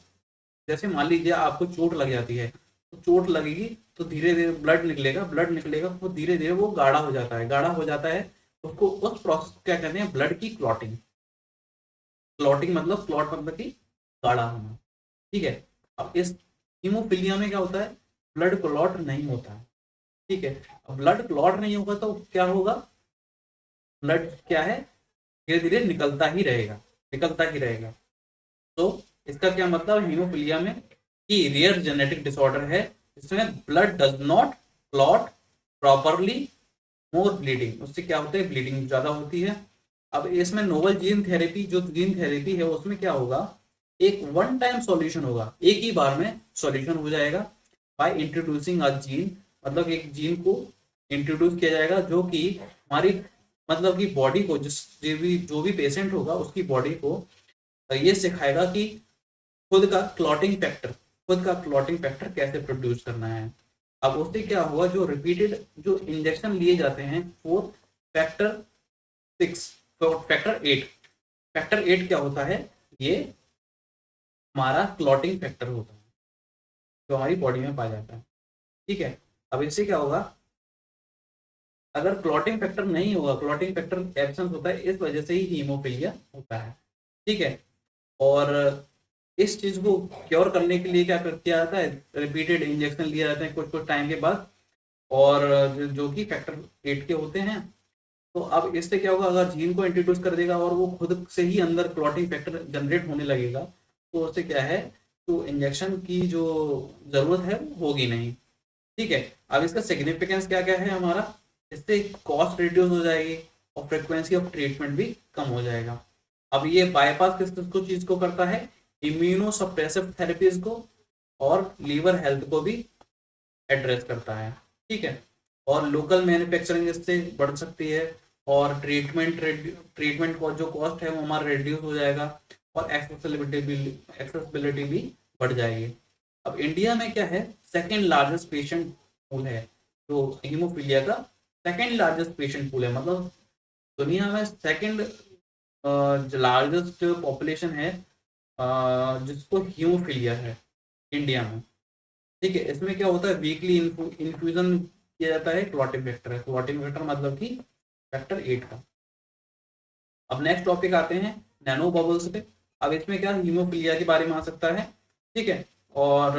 जैसे मान लीजिए आपको चोट लग जाती है, तो चोट लगेगी तो धीरे धीरे ब्लड निकलेगा, ब्लड निकलेगा वो धीरे धीरे वो गाढ़ा हो जाता है, गाढ़ा हो जाता है। उसको उस प्रोसेस को क्या कहते हैं, ब्लड की क्लॉटिंग। क्लॉटिंग मतलब, क्लॉट मतलब कि गाढ़ा होना। ठीक है, अब इस हीमोफीलिया में क्या होता है, ब्लड क्लॉट नहीं होता है। ठीक है, अब ब्लड क्लॉट नहीं होगा तो क्या होगा, ब्लड क्या है, धीरे धीरे निकलता ही रहेगा, निकलता ही रहेगा। तो इसका क्या मतलब, हीमोफीलिया में कि रेयर जेनेटिक डिसऑर्डर है, इसमें blood does not clot properly, more bleeding, उससे क्या होता है, ब्लीडिंग ज्यादा होती है। अब इसमें नोवल जीन थेरेपी, जो जीन थेरेपी है उसमें क्या होगा, एक वन टाइम सॉल्यूशन होगा, एक ही बार में सॉल्यूशन हो जाएगा बाय इंट्रोड्यूसिंग अ जीन। मतलब एक जीन को इंट्रोड्यूस किया जाएगा जो कि हमारी मतलब कि बॉडी को, जो भी पेशेंट होगा उसकी बॉडी को ये सिखाएगा कि खुद का क्लॉटिंग फैक्टर कैसे प्रोड्यूस करना है। अब उससे क्या हुआ, जो रिपीटेड जो इंजेक्शन लिए जाते हैं फॉर फैक्टर 6, फैक्टर 8, फैक्टर 8 क्या होता है, ये हमारा क्लॉटिंग फैक्टर होता है जो हमारी बॉडी में पाया जाता है। ठीक है, अब इससे क्या होगा, अगर क्लॉटिंग फैक्टर नहीं होगा, क्लॉटिंग फैक्टर एब्सेंस होता है, इस वजह से ही हीमोफीलिया होता है। ठीक है, और इस चीज को क्योर करने के लिए क्या किया जाता है, रिपीटेड इंजेक्शन लिया जाते हैं कुछ कुछ टाइम के बाद, और जो कि फैक्टर 8 के होते हैं। तो अब इससे क्या होगा, अगर जीन को इंट्रोड्यूस कर देगा और वो खुद से ही अंदर क्लॉटिंग फैक्टर जनरेट होने लगेगा, तो उससे क्या है, तो इंजेक्शन की जो जरूरत है वो होगी नहीं। ठीक है, अब इसका सिग्निफिकेंस क्या क्या है हमारा, इससे कॉस्ट रिड्यूस हो जाएगी और फ्रिक्वेंसी ऑफ ट्रीटमेंट भी कम हो जाएगा। अब ये बाईपास किस किस को चीज को करता है, इम्यूनो सप्रेसिव थेरेपीज को और लीवर हेल्थ को भी एड्रेस करता है। ठीक है, और लोकल मैन्युफैक्चरिंग इससे बढ़ सकती है, और ट्रीटमेंट को जो कॉस्ट है वो हमारा रिड्यूस हो जाएगा, और एक्सेसिबिलिटी भी बढ़ जाएगी। अब इंडिया में क्या है, सेकेंड लार्जेस्ट पेशेंट पूल है, जो हीमोफीलिया का सेकेंड लार्जेस्ट पेशेंट पूल है, मतलब दुनिया में सेकेंड लार्जेस्ट पॉपुलेशन है जिसको हीमोफीलिया है इंडिया में। ठीक है, इसमें क्या होता है, वीकली इन्फ्यूजन किया जाता है, क्लॉटिंग फैक्टर है, क्लॉटिंग फैक्टर मतलब कि फैक्टर 8 का। अब नेक्स्ट टॉपिक आते हैं नैनो बबल्स पे। अब इसमें क्या हीमोफीलिया के बारे में आ सकता है। ठीक है, और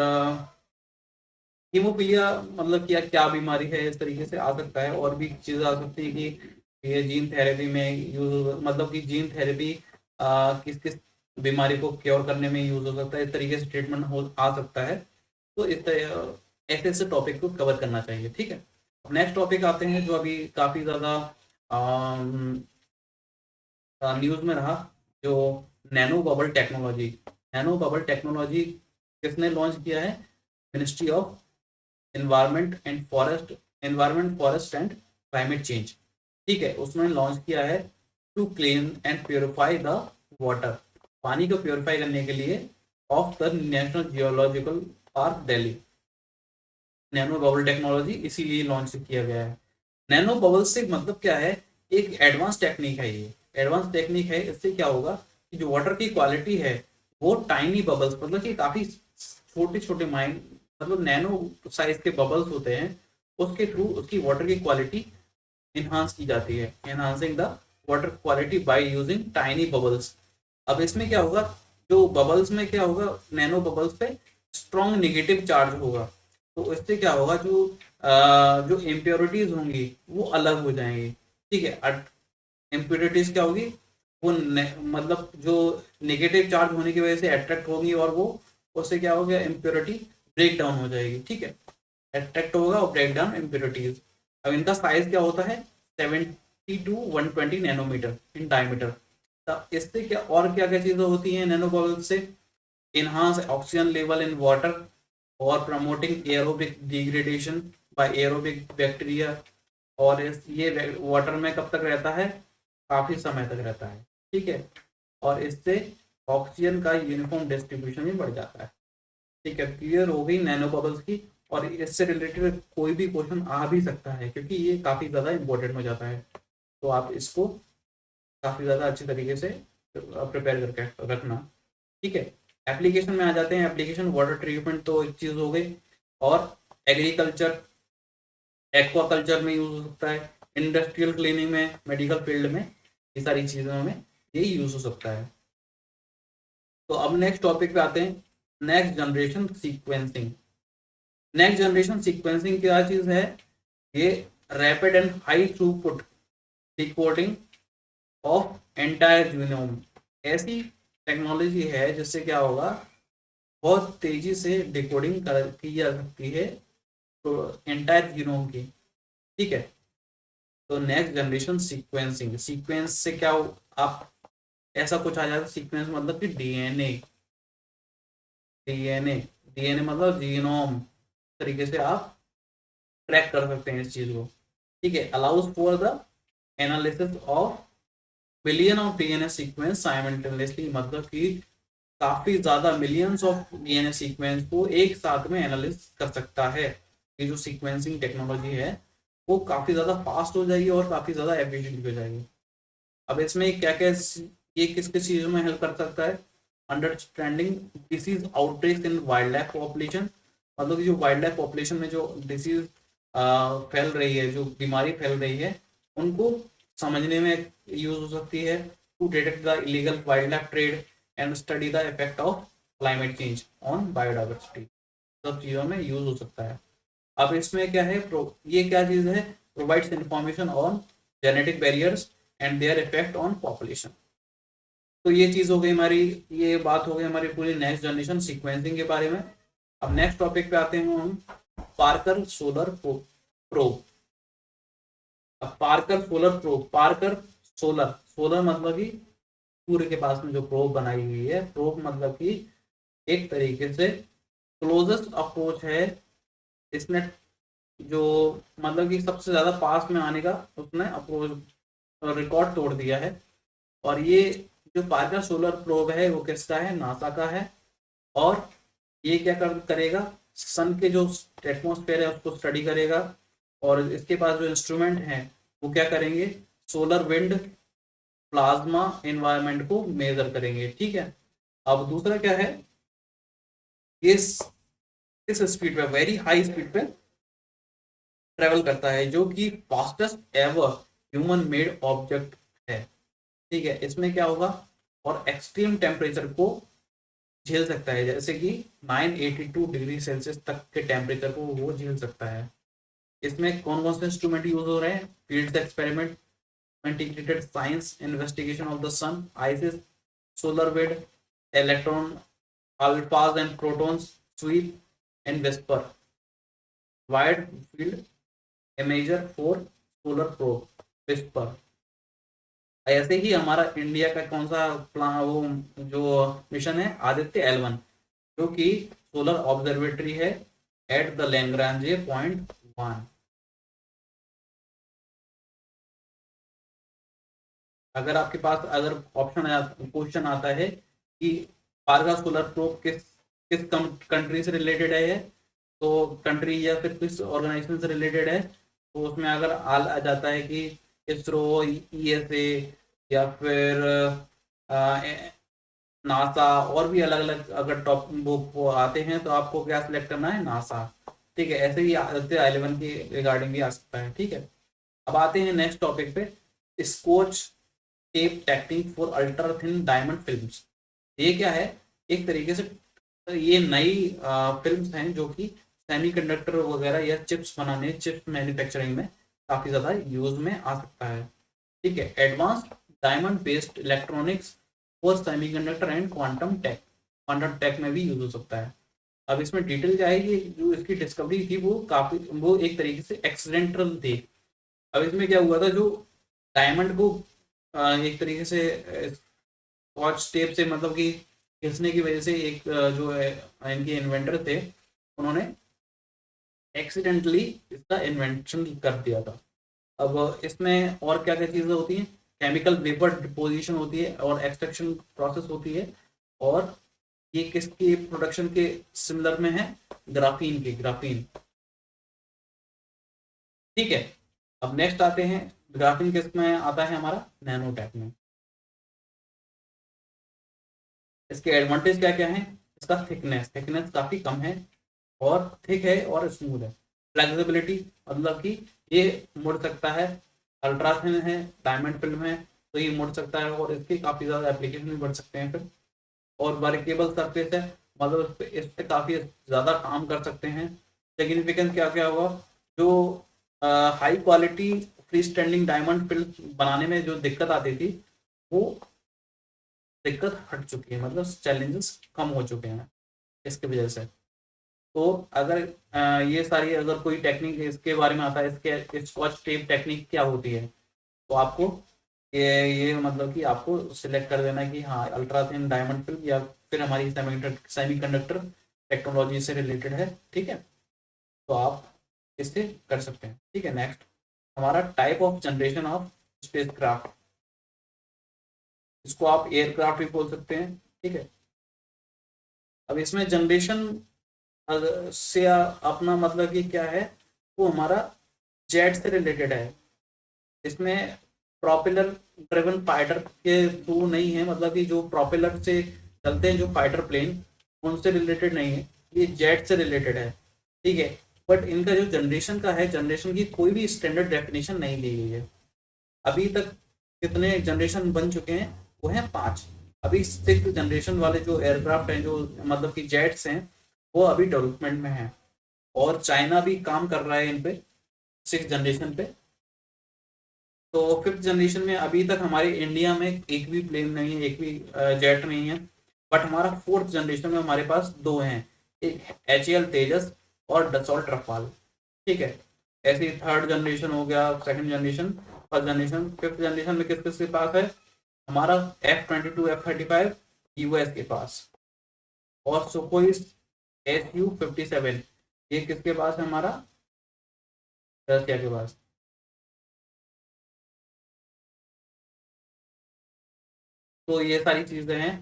हीमोफीलिया मतलब क्या क्या बीमारी है, इस तरीके से आ सकता है, और भी चीज़ें आ सकती है कि ये जीन थेरेपी में यूज, मतलब कि जीन थेरेपी किस किस बीमारी को क्योर करने में यूज हो सकता है, इस तरीके से ट्रीटमेंट हो आ सकता है। तो इस तरह ऐसे ऐसे टॉपिक को कवर करना चाहिए। ठीक है, अब नेक्स्ट टॉपिक आते हैं जो अभी काफ़ी ज़्यादा न्यूज़ में रहा, जो nano bubble technology. Nano bubble technology किसने लॉन्च किया है, ministry of environment forest and climate change. ठीक है, उसने लॉन्च किया है to clean and purify the water, पानी को प्योरीफाई करने के लिए, of the national geological park Delhi. Nano bubble technology इसीलिए लॉन्च किया गया है। नैनो बबल से मतलब क्या है, एक एडवांस टेक्निक है, ये एडवांस टेक्निक है। इससे क्या होगा कि जो वाटर की क्वालिटी है वो टाइनी बबल्स, मतलब कि काफी छोटे छोटे माइंड, मतलब नैनो साइज के बबल्स होते हैं, उसके थ्रू उसकी वाटर की क्वालिटी इन्हांस की जाती है, enhancing the water quality by using tiny bubbles. अब इसमें क्या होगा, जो बबल्स में क्या होगा, नैनो बबल्स पे स्ट्रॉन्ग नेगेटिव चार्ज होगा, तो इससे क्या होगा, जो इम्प्योरिटीज होंगी वो अलग हो जाएंगी। ठीक है, इम्प्योरिटीज क्या होगी, वो मतलब जो नेगेटिव चार्ज होने की वजह से अट्रैक्ट होगी, और वो उससे क्या हो गया, इम्प्योरिटी ब्रेक डाउन हो जाएगी। ठीक है, अट्रैक्ट होगा और ब्रेक डाउन इम्प्योरिटीज। अब इनका साइज क्या होता है, 70 to 120 नैनोमीटर इन डायमीटर। तब इससे क्या और क्या क्या चीजें होती हैं नैनो बबल से, enhance oxygen level in water, और promoting aerobic degradation by aerobic bacteria. और ये वाटर में कब तक रहता है, काफी समय तक रहता है। ठीक है, और इससे ऑक्सीजन का यूनिफॉर्म डिस्ट्रीब्यूशन भी बढ़ जाता है। ठीक है, क्लियर हो गई नैनो बबल्स की। और इससे रिलेटेड कोई भी क्वेश्चन आ भी सकता है, क्योंकि ये काफी ज्यादा इंपॉर्टेंट हो जाता है, तो आप इसको काफी ज्यादा अच्छे तरीके से प्रिपेयर करके रखना। ठीक है, एप्लीकेशन में आ जाते हैं। एप्लीकेशन वाटर ट्रीटमेंट तो एक चीज हो गई, और एग्रीकल्चर एक्वाकल्चर में यूज हो सकता है, इंडस्ट्रियल क्लीनिंग में, मेडिकल फील्ड में, ये सारी चीजों में ये यूज हो सकता है। तो अब नेक्स्ट टॉपिक पे आते हैं, next generation sequencing. Next generation sequencing क्या चीज है, ये rapid and high throughput decoding of entire genome, ऐसी टेक्नोलॉजी है जिससे क्या होगा, बहुत तेजी से डिकोडिंग की जा सकती है तो एंटायर जीनोम की। ठीक है, तो नेक्स्ट जनरेशन सीक्वेंसिंग, सीक्वेंस से क्या आप ऐसा कुछ आ जाता है, सीक्वेंस मतलब कि डीएनए, डीएनए डीएनए मतलब जीनोम, तरीके से आप ट्रैक कर सकते हैं इस चीज को। ठीक है, allows for the analysis of billion of DNA sequence simultaneously, मतलब कि काफी ज्यादा मिलियंस ऑफ डीएनए सीक्वेंस को एक साथ में एनालिसिस कर सकता है। ये जो सीक्वेंसिंग टेक्नोलॉजी है वो काफी ज्यादा फास्ट हो जाएगी और काफी ज्यादा एफिशिएंट हो जाएगी। अब इसमें क्या क्या ये किस किस चीजों में हेल्प कर सकता है, अंडरस्टैंडिंग डिसीज आउटब्रेक्स इन वाइल्ड लाइफ पॉपुलेशन, मतलब जो वाइल्ड लाइफ पॉपुलेशन में जो डिसीज फैल रही है, जो बीमारी फैल रही है, उनको समझने में यूज हो सकती है। To detect the illegal wildlife trade and study the effect of climate change on biodiversity, सब चीज़ों में यूज हो सकता है। अब इसमें क्या है, ये क्या चीज़ है, provides information on genetic barriers and their effect on population. तो ये चीज़ हो गई हमारी, ये बात हो गई हमारी पूरी नेक्स्ट जनरेशन सीक्वेंसिंग के बारे में। अब नेक्स्ट टॉपिक पे आते हैं हम, पार्कर सोलर प्रोब। अब Parker solar probe, Parker solar, solar मतलब कि सूर्य के पास में जो प्रोब बनाई हुई है, प्रोब मतलब कि एक तरीके से क्लोजेस्ट अप्रोच है इसने, जो मतलब कि सबसे ज्यादा पास में आने का उसने अप्रोच रिकॉर्ड तोड़ दिया है। और ये जो पार्कर सोलर प्रोब है वो किसका है, नासा का है। और ये क्या करेगा, सन के जो एटमॉस्फेयर है उसको स्टडी करेगा। और इसके पास जो इंस्ट्रूमेंट हैं वो क्या करेंगे, सोलर विंड प्लाज्मा एनवायरनमेंट को मेजर करेंगे, ठीक है। अब दूसरा क्या है, इस स्पीड पे, वेरी हाई स्पीड पे ट्रेवल करता है, जो कि fastest ever human made object है, ठीक है। इसमें क्या होगा, और एक्सट्रीम टेम्परेचर को झेल सकता है, जैसे कि 982 डिग्री सेल्सियस तक के टेम्परेचर को वो झेल सकता है। इसमें कौन कौन से इंस्ट्रूमेंट यूज हो रहे हैं, field experiment, integrated science investigation of the sun, ISIS, solar wind, electron alphas and protons, स्वीप and WISPR, wide field imager for solar probe, WISPR. ऐसे ही हमारा इंडिया का कौन सा प्लान, वो जो मिशन है आदित्य L1, जो कि सोलर ऑब्जर्वेटरी है एट द लैग्रांजे पॉइंट 1। अगर आपके पास अगर ऑप्शन क्वेश्चन आता है कि पारगा सोलर प्रोब किस किस कंट्री से रिलेटेड है, तो कंट्री या फिर किस ऑर्गेनाइजेशन से रिलेटेड है, तो उसमें अगर आ जाता है कि इसरो, ईएसए, या फिर नासा, और भी अलग अलग अगर टॉप वो आते हैं, तो आपको क्या सिलेक्ट करना है, नासा, ठीक है। ऐसे ही आदित्य I11 की रिगार्डिंग भी आ सकता है, ठीक है। अब आते हैं नेक्स्ट टॉपिक पे, Scotch tape technique for ultra thin diamond films. ये क्या है, एक तरीके से ये नई फिल्म्स हैं जो कि सेमीकंडक्टर वगैरह या चिप्स बनाने, चिप्स मैन्युफैक्चरिंग में काफी ज्यादा यूज में आ सकता है, ठीक है। Advance diamond based electronics for semiconductor and quantum tech में भी यूज हो सकता है। अब इसमें डिटेल क्या है, ये जो इसकी डिस्कवरी थी वो काफी, वो एक तरीके से एक्सीडेंटल थी। अब इसमें क्या हुआ था, जो डायमंड को एक तरीके से स्कॉच टेप से मतलब कि घिसने की वजह से एक जो है इनके इन्वेंटर थे, उन्होंने एक्सीडेंटली इसका इन्वेंशन कर दिया था। अब इसमें और क्या क्या चीज़ें होती हैं, केमिकल वेपर डिपोजिशन होती है और एक्सट्रैक्शन प्रोसेस होती है। और ये किसके प्रोडक्शन के सिमिलर में है, ग्राफीन के, ग्राफीन, ठीक है। अब नेक्स्ट आते हैं, ग्राफीन किस में आता है, हमारा नैनोटेक में। इसके एडवांटेज क्या क्या है, इसका थिकनेस, थिकनेस काफ़ी कम है, और थिक है और स्मूथ है। फ्लेक्सिबिलिटी मतलब कि ये मुड़ सकता है, अल्ट्रा थिन है, डायमंड फिल्म है, तो ये मुड़ सकता है, और इसके काफ़ी ज़्यादा एप्लीकेशन भी बढ़ सकते हैं फिर। और वर्केबल सरफेस है, मतलब इस पे काफ़ी ज़्यादा काम कर सकते हैं। सिग्निफिकेंस क्या क्या होगा, जो high quality free standing diamond film बनाने में जो दिक्कत आती थी, वो दिक्कत हट चुकी है, मतलब चैलेंजेस कम हो चुके हैं इसकी वजह से। तो अगर ये सारी अगर कोई टेक्निक इसके बारे में आता है, इसके स्कॉच टेप टेक्निक क्या होती है, तो आपको ये मतलब कि आपको सिलेक्ट कर देना कि हाँ अल्ट्रा थिन डायमंड फिल्म या फिर हमारी सेमीकंडक्टर टेक्नोलॉजी से रिलेटेड है, ठीक है। तो आप इससे कर सकते हैं, ठीक है। नेक्स्ट हमारा type of generation of spacecraft, इसको आप एयरक्राफ्ट भी बोल सकते हैं, ठीक है। अब इसमें जनरेशन से अपना मतलब कि क्या है, वो हमारा जेट से रिलेटेड है। इसमें प्रोपेलर ड्रिवन फाइटर के थ्रू नहीं है, मतलब कि जो प्रोपेलर से चलते हैं जो फाइटर प्लेन, उनसे रिलेटेड नहीं है, ये जेट से रिलेटेड है, ठीक है। बट इनका जो जनरेशन का है, जनरेशन की कोई भी स्टैंडर्ड डेफिनेशन नहीं दी गई है अभी तक। कितने जनरेशन बन चुके हैं, वो हैं 5। अभी 6th जनरेशन वाले जो एयरक्राफ्ट हैं, जो मतलब कि जेट्स हैं, वो अभी डेवलपमेंट में हैं, और चाइना भी काम कर रहा है इन पे, 6th जनरेशन पे। तो 5th जनरेशन में अभी तक हमारे इंडिया में एक भी प्लेन नहीं है, एक भी जेट नहीं है। बट हमारा 4th जनरेशन में हमारे पास 2 हैं, एक HAL तेजस और डसॉल्ट रफाल, ठीक है। ऐसे ही 3rd जनरेशन हो गया, 2nd generation, 1st generation. 5th generation में किस किस के पास है, हमारा F-22 F-35 यूएस के पास, और सुखोई Su-57 ये किसके पास है, हमारा रशिया के पास। तो ये सारी चीजें हैं।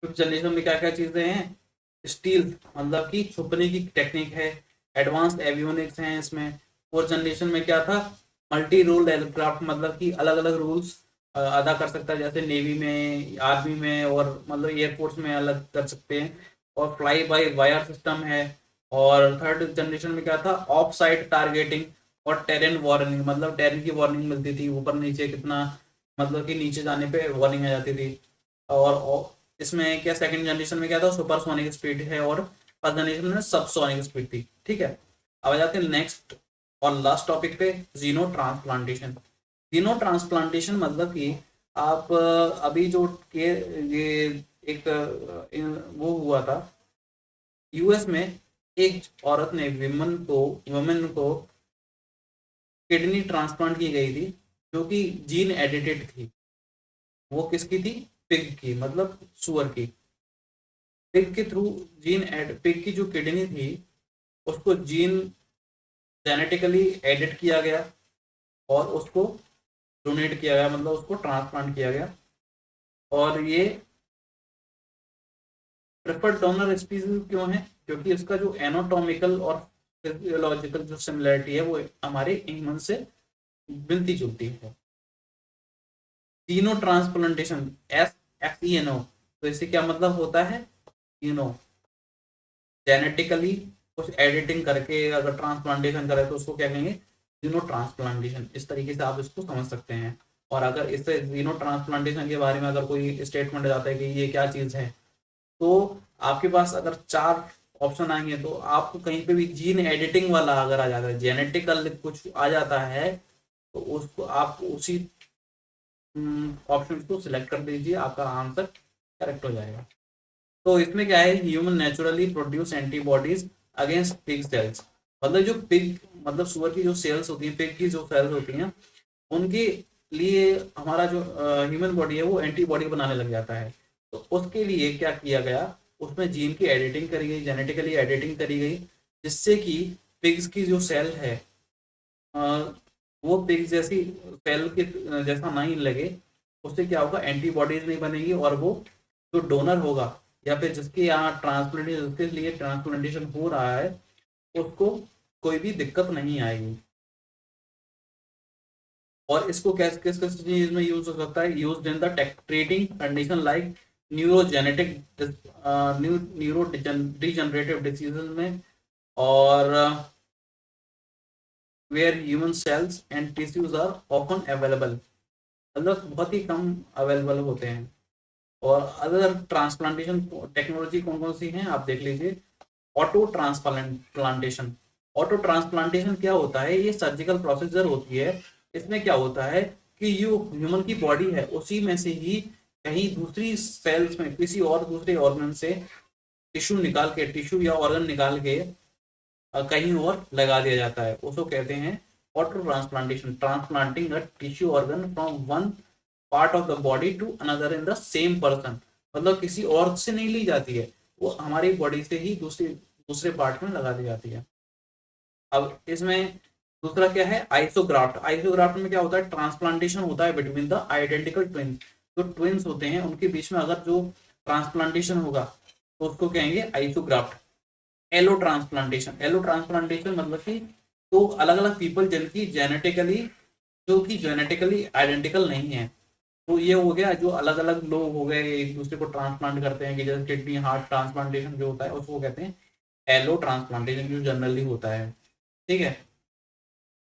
5th जनरेशन में क्या क्या चीजें हैं, स्टील मतलब कि छुपने की टेक्निक है, एडवांस एवियोनिक्स हैं इसमें। 4th जनरेशन में क्या था, मल्टी रोल एयरक्राफ्ट, मतलब कि अलग अलग रूल्स अदा कर सकता है, जैसे नेवी में, आर्मी में, और मतलब एयरफोर्स में अलग कर सकते हैं। और फ्लाई बाय वायर सिस्टम है। और 3rd जनरेशन में क्या था, ऑफ साइट टारगेटिंग और टेरेन वार्निंग, मतलब टेरेन की वार्निंग मिलती थी, ऊपर नीचे कितना, मतलब कि नीचे जाने पे वार्निंग आ जाती थी। और इसमें क्या, 2nd जनरेशन में क्या था, सुपरसोनिक स्पीड है, और 1st जनरेशन में सबसोनिक स्पीड थी, ठीक है। अब आ जाते हैं नेक्स्ट और लास्ट टॉपिक पे, जीनो ट्रांसप्लांटेशन। जीनो ट्रांसप्लांटेशन मतलब कि आप अभी जो के ये एक वो हुआ था यूएस में, एक औरत ने वुमेन को किडनी ट्रांसप्लांट की गई थी, जो कि जीन एडिटेड थी। वो किसकी थी, पिग की, मतलब सुअर की। पिग के थ्रू पिग की जो किडनी थी, उसको जीन जेनेटिकली एडिट किया गया, और उसको डोनेट किया गया, मतलब उसको ट्रांसप्लांट किया गया। और ये प्रेफर्ड डोनर स्पीसीज क्यों है, क्योंकि इसका जो एनाटॉमिकल और फिजियोलॉजिकल जो सिमिलरिटी है, वो हमारे ह्यूमन से मिलती जुलती है। जीनो ट्रांसप्लांटेशन, SXENO, तो इससे क्या मतलब होता है, जीनो जेनेटिकली कुछ एडिटिंग करके अगर ट्रांसप्लांटेशन करे, तो उसको क्या कहेंगे, जीनो ट्रांसप्लांटेशन। इस तरीके से आप इसको समझ सकते हैं। और अगर इससे जीनो ट्रांसप्लांटेशन के बारे में अगर कोई स्टेटमेंट जाता है कि ये क्या चीज़ है, तो आपके पास अगर 4 ऑप्शन आएंगे, तो आपको कहीं पे भी जीन एडिटिंग वाला अगर आ जाता है, जेनेटिकल कुछ आ जाता है, तो उसको आप उसी ऑप्शन को सिलेक्ट कर दीजिए, आपका आंसर करेक्ट हो जाएगा। तो इसमें क्या है, human naturally produce antibodies against pig cells, मतलब जो पिग, मतलब सुअर की जो सेल्स होती हैं, पिग की जो सेल्स होती हैं, उनके लिए हमारा जो ह्यूमन बॉडी है, वो एंटीबॉडी बनाने लग जाता है। तो उसके लिए क्या किया गया, उसमें जीन की एडिटिंग करी गई, जेनेटिकली एडिटिंग करी गई, जिससे कि पिग्स की जो सेल है, अ, वो पिग्स जैसी सेल के जैसा नहीं लगे। उससे क्या होगा, एंटीबॉडीज नहीं बनेगी, और वो जो डोनर होगा, या फिर जिसके यहाँ ट्रांसप्लांटेशन, जिसके लिए ट्रांसप्लांटेशन हो रहा है, उसको कोई भी दिक्कत नहीं आएगी। और इसको किस किस किस चीज में यूज हो सकता है, use in the treating condition like neurogenetic, neuro degenerative diseases में, और where human cells and tissues are often available, मतलब बहुत ही कम अवेलेबल होते हैं। और अदर ट्रांसप्लांटेशन टेक्नोलॉजी कौन कौन सी हैं, आप देख लीजिए। ऑटो ट्रांसप्लांटेशन, ऑटो ट्रांसप्लांटेशन क्या होता है, ये सर्जिकल प्रोसीजर होती है। इसमें क्या होता है कि जो ह्यूमन की बॉडी है, उसी में से ही कहीं दूसरी सेल्स में, किसी और दूसरे ऑर्गन से टिश्यू निकाल के, टिश्यू या ऑर्गन निकाल के कहीं और लगा दिया जाता है, उसको कहते हैं auto transplantation, transplanting a tissue organ from one part of the body to another in the same person, मतलब किसी और से नहीं ली जाती है, वो हमारी बॉडी से ही दूसरे दूसरे पार्ट में लगा दी जाती है। अब इसमें दूसरा क्या है, आइसोग्राफ्ट। आइसोग्राफ्ट में क्या होता है, ट्रांसप्लांटेशन होता है बिटवीन द आइडेंटिकल ट्विंस, जो ट्विंस होते हैं उनके बीच में अगर जो ट्रांसप्लांटेशन होगा, तो उसको कहेंगे isograft. Allo transplantation, allo transplantation मतलब कि तो अलग अलग पीपल जिनकी जेनेटिकली, जो कि जेनेटिकली आइडेंटिकल नहीं है, तो ये हो गया जो अलग अलग लोग हो गए एक दूसरे को ट्रांसप्लांट करते हैं, कि जैसे किडनी हार्ट ट्रांसप्लांटेशन जो होता है उसको कहते हैं एलो ट्रांसप्लांटेशन, जो जनरली होता है। ठीक है,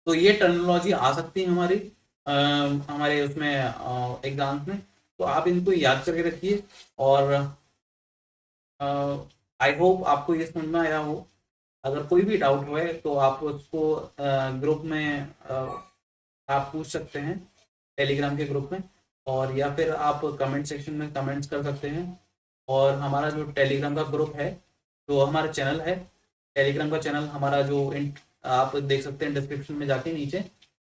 तो ये टर्मिनोलॉजी आ सकती है हमारे उसमें एग्जाम्स में, तो आप इनको याद करके रखिए। और आई होप आपको ये समझ में आया हो। अगर कोई भी डाउट हो तो आप उसको ग्रुप में आप पूछ सकते हैं, टेलीग्राम के ग्रुप में, और या फिर आप कमेंट सेक्शन में कमेंट्स कर सकते हैं। और हमारा जो टेलीग्राम का ग्रुप है, जो हमारा चैनल है, टेलीग्राम का चैनल हमारा आप देख सकते हैं डिस्क्रिप्शन में जाके नीचे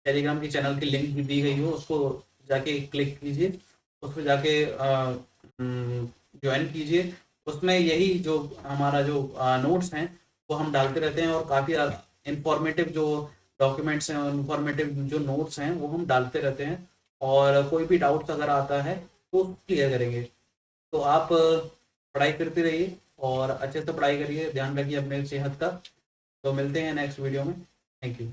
टेलीग्राम की चैनल की लिंक भी दी गई हो, उसको जाके क्लिक कीजिए, उस पर जाके ज्वाइन कीजिए। उसमें यही जो हमारा जो नोट्स हैं वो हम डालते रहते हैं, और काफ़ी इंफॉर्मेटिव जो डॉक्यूमेंट्स हैं, इंफॉर्मेटिव जो नोट्स हैं वो हम डालते रहते हैं। और कोई भी डाउट्स अगर आता है तो क्लियर करेंगे। तो आप पढ़ाई करते रहिए और अच्छे से पढ़ाई करिए, ध्यान रखिए अपने सेहत का। तो मिलते हैं नेक्स्ट वीडियो में। Thank you.